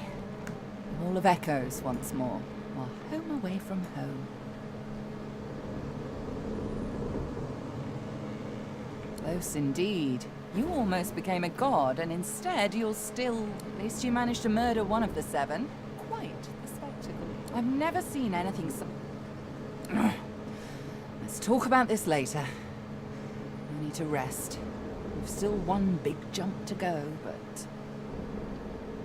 Wall of Echoes once more. Our home away from home. Close indeed. You almost became a god, and instead you're still... At least you managed to murder one of the 7. Quite the spectacle. I've never seen anything so... Let's talk about this later. I need to rest. We've still one big jump to go, but...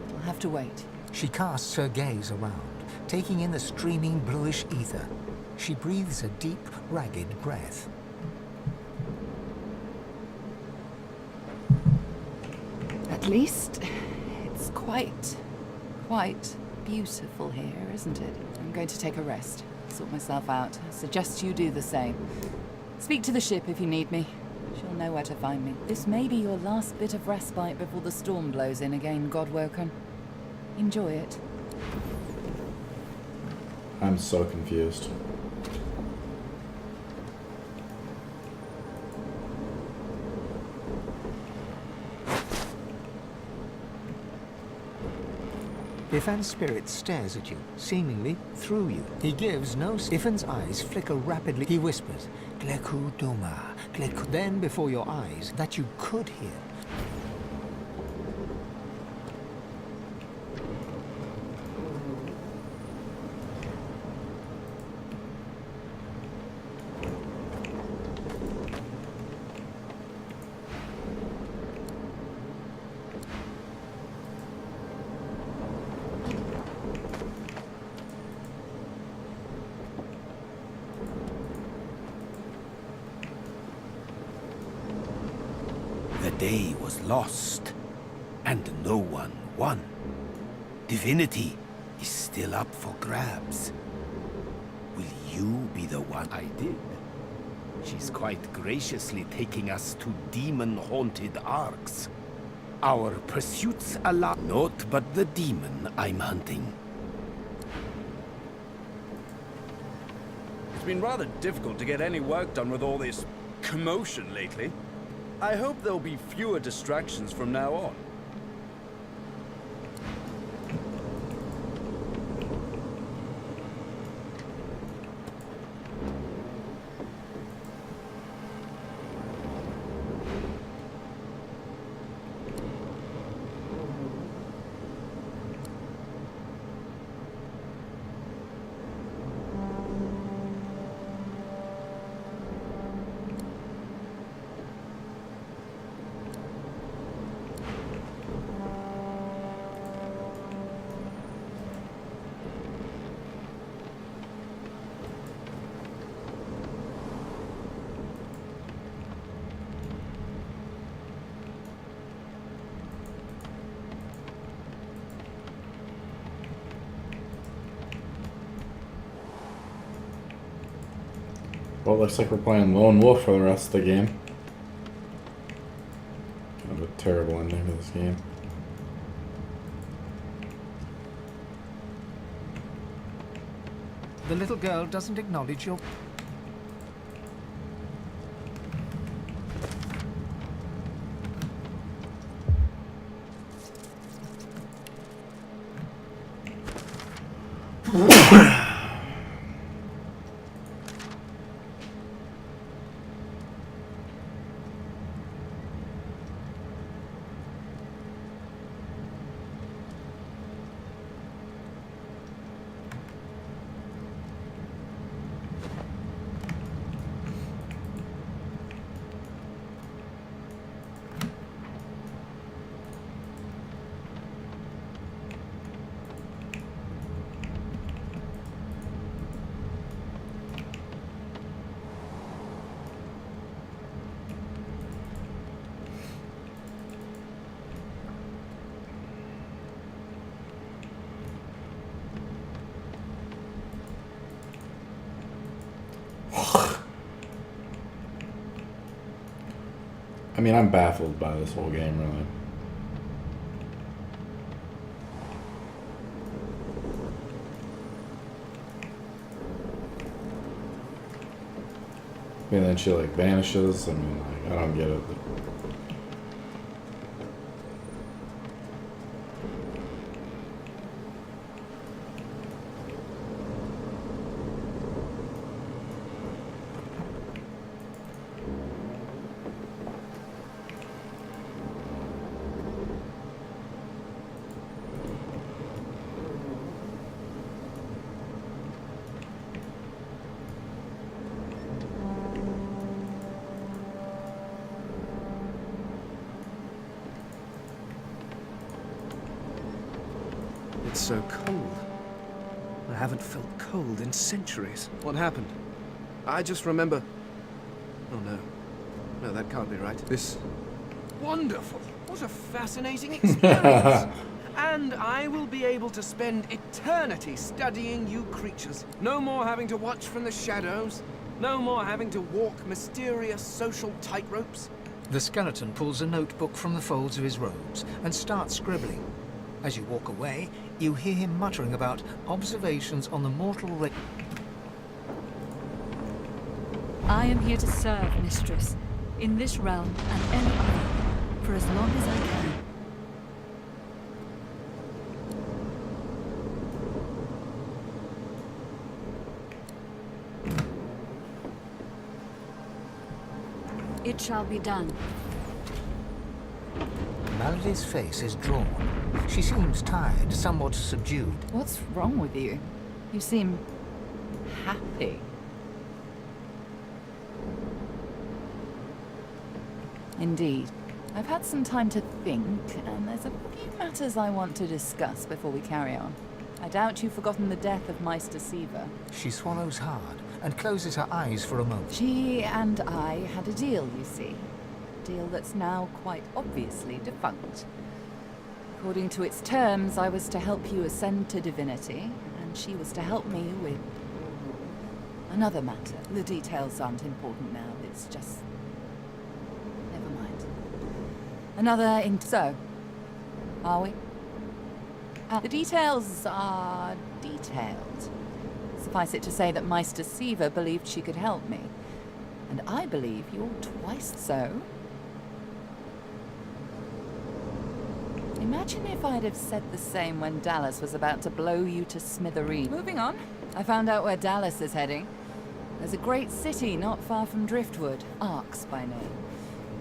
it'll have to wait. She casts her gaze around, taking in the streaming bluish ether. She breathes a deep, ragged breath. At least, it's quite beautiful here, isn't it? I'm going to take a rest, sort myself out. I suggest you do the same. Speak to the ship if you need me. She'll know where to find me. This may be your last bit of respite before the storm blows in again, Godwoken. Enjoy it. I'm so confused. Ifan's spirit stares at you, seemingly through you. He gives no... Ifan's eyes flicker rapidly. He whispers, Gleku Duma, Gleku... Then before your eyes, that you could hear. The day was lost, and no one won. Divinity is still up for grabs. Will you be the one? I did. She's quite graciously taking us to demon-haunted arcs. Our pursuits allow naught but the demon I'm hunting. It's been rather difficult to get any work done with all this commotion lately. I hope there'll be fewer distractions from now on. Well, looks like we're playing Lone Wolf for the rest of the game. Kind of a terrible ending to this game. The little girl doesn't acknowledge your... I mean, I'm baffled by this whole game, really. And then she, like, vanishes. I mean, like, I don't get it. It's so cold. I haven't felt cold in centuries. What happened? I just remember... Oh no. No, that can't be right. This... Wonderful! What a fascinating experience! And I will be able to spend eternity studying you creatures. No more having to watch from the shadows. No more having to walk mysterious social tightropes. The skeleton pulls a notebook from the folds of his robes and starts scribbling. As you walk away, you hear him muttering about observations on the mortal race. I am here to serve, Mistress, in this realm and any other, for as long as I can. It shall be done. Melody's face is drawn. She seems tired, somewhat subdued. What's wrong with you? You seem happy. Indeed. I've had some time to think, and there's a few matters I want to discuss before we carry on. I doubt you've forgotten the death of Meister Siva. She swallows hard and closes her eyes for a moment. She and I had a deal, you see. A deal that's now quite obviously defunct. According to its terms, I was to help you ascend to divinity, and she was to help me with another matter. The details aren't important now, it's just... never mind. So, are we? The details are detailed. Suffice it to say that Meister Siva believed she could help me. And I believe you're twice so. Imagine if I'd have said the same when Dallas was about to blow you to smithereens. Moving on, I found out where Dallas is heading. There's a great city not far from Driftwood, Arx by name.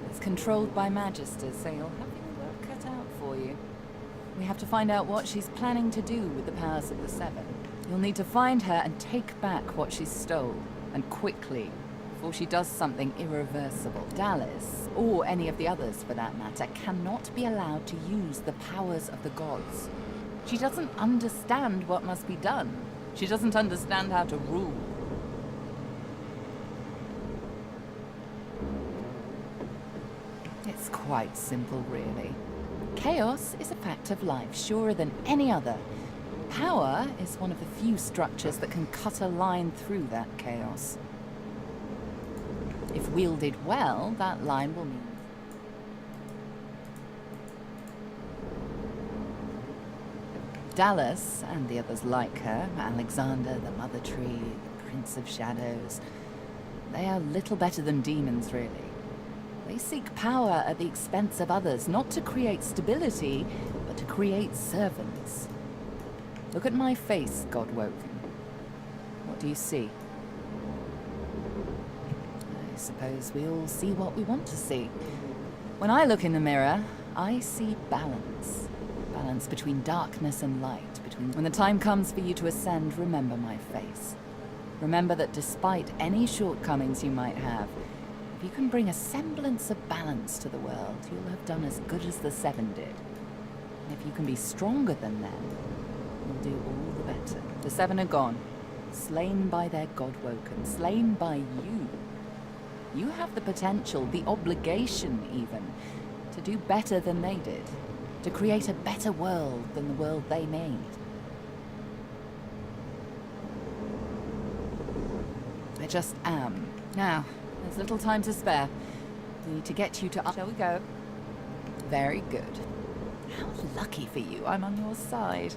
It's controlled by Magisters, so you'll have your work cut out for you. We have to find out what she's planning to do with the powers of the Seven. You'll need to find her and take back what she stole, and quickly, before she does something irreversible. Dallas, or any of the others for that matter, cannot be allowed to use the powers of the gods. She doesn't understand what must be done. She doesn't understand how to rule. It's quite simple, really. Chaos is a fact of life, surer than any other. Power is one of the few structures that can cut a line through that chaos. If wielded well, that line will mean... Dallas, and the others like her, Alexander, the Mother Tree, the Prince of Shadows, they are little better than demons, really. They seek power at the expense of others, not to create stability, but to create servants. Look at my face, Godwoken. What do you see? I suppose we all see what we want to see. When I look in the mirror, I see balance. Balance between darkness and light. When the time comes for you to ascend, remember my face. Remember that despite any shortcomings you might have, if you can bring a semblance of balance to the world, you'll have done as good as the Seven did. And if you can be stronger than them, you'll do all the better. The Seven are gone, slain by their Godwoken, slain by you. You have the potential, the obligation even, to do better than they did. To create a better world than the world they made. I just am. Now, there's little time to spare. We need to get you to... Shall we go? Very good. How lucky for you I'm on your side.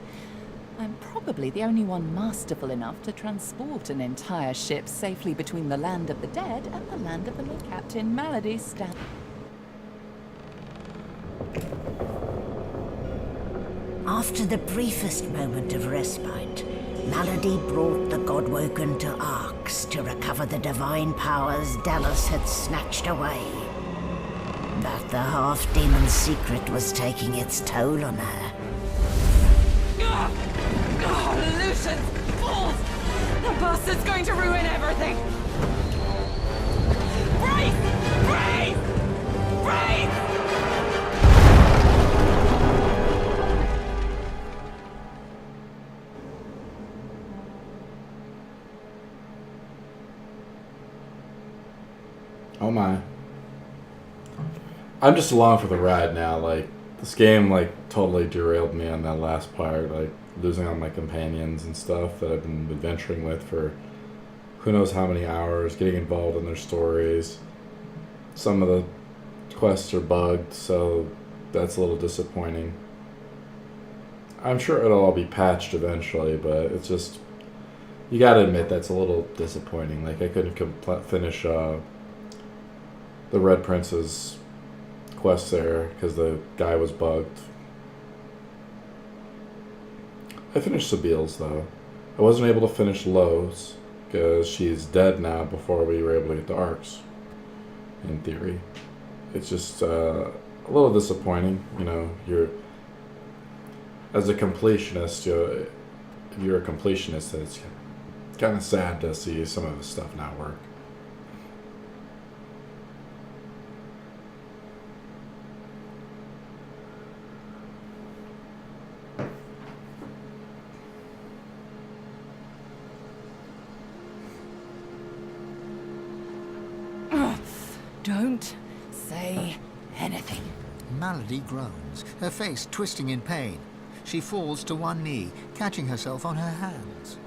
I'm probably the only one masterful enough to transport an entire ship safely between the land of the dead and the land of the late Captain Malady Stan. After the briefest moment of respite, Malady brought the Godwoken to Arx to recover the divine powers Dallas had snatched away. But the half-demon secret was taking its toll on her. Lucian! Fools! The bastard's going to ruin everything! Brace! Brace! Brace! Oh my. I'm just along for the ride now. Like, this game, like, totally derailed me on that last part. Like, losing all my companions and stuff that I've been adventuring with for who knows how many hours, getting involved in their stories. Some of the quests are bugged, so that's a little disappointing. I'm sure it'll all be patched eventually, but it's just... You gotta admit that's a little disappointing. Like, I couldn't finish, the Red Prince's quest there because the guy was bugged. I finished Sabiel's though. I wasn't able to finish Lowe's because she's dead now before we were able to get to Arx, in theory. It's just a little disappointing, you know. You're as a completionist, if you're a completionist, then it's kind of sad to see some of the stuff not work. Don't say anything. Malady groans, her face twisting in pain. She falls to one knee, catching herself on her hands.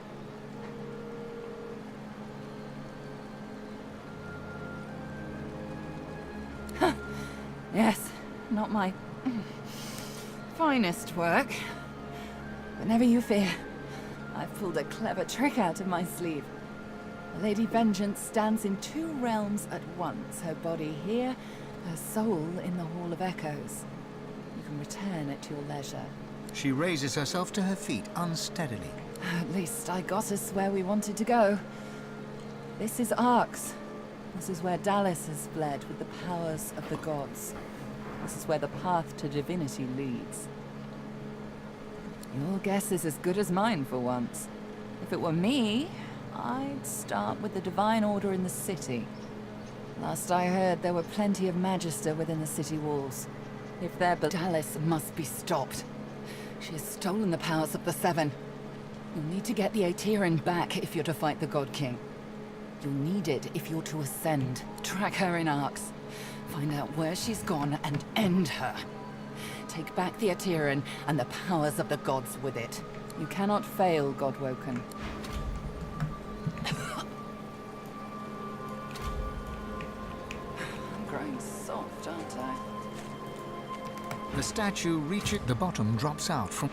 Yes, not my finest work. But never you fear. I've pulled a clever trick out of my sleeve. Lady Vengeance stands in two realms at once, her body here, her soul in the Hall of Echoes. You can return at your leisure. She raises herself to her feet unsteadily. At least I got us where we wanted to go. This is Arx. This is where Dallas has fled with the powers of the gods. This is where the path to divinity leads. Your guess is as good as mine for once. If it were me, I'd start with the Divine Order in the city. Last I heard, there were plenty of Magister within the city walls. If they're Dallas must be stopped. She has stolen the powers of the Seven. You'll need to get the Aetherin back if you're to fight the God King. You'll need it if you're to ascend. Track her in Arx. Find out where she's gone and end her. Take back the Aetherin and the powers of the gods with it. You cannot fail, The statue reaches the bottom, drops out from...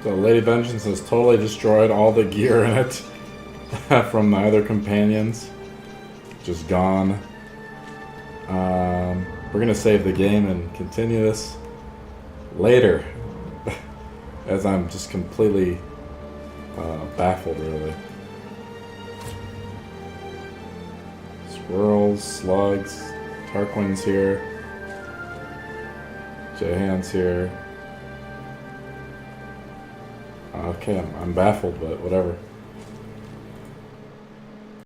So Lady Vengeance has totally destroyed all the gear in it from my other companions. Just gone. We're gonna save the game and continue this later, as I'm just completely baffled, really. Squirrels, slugs, Tarquin's here, Jahan's here. Okay, I'm baffled, but whatever.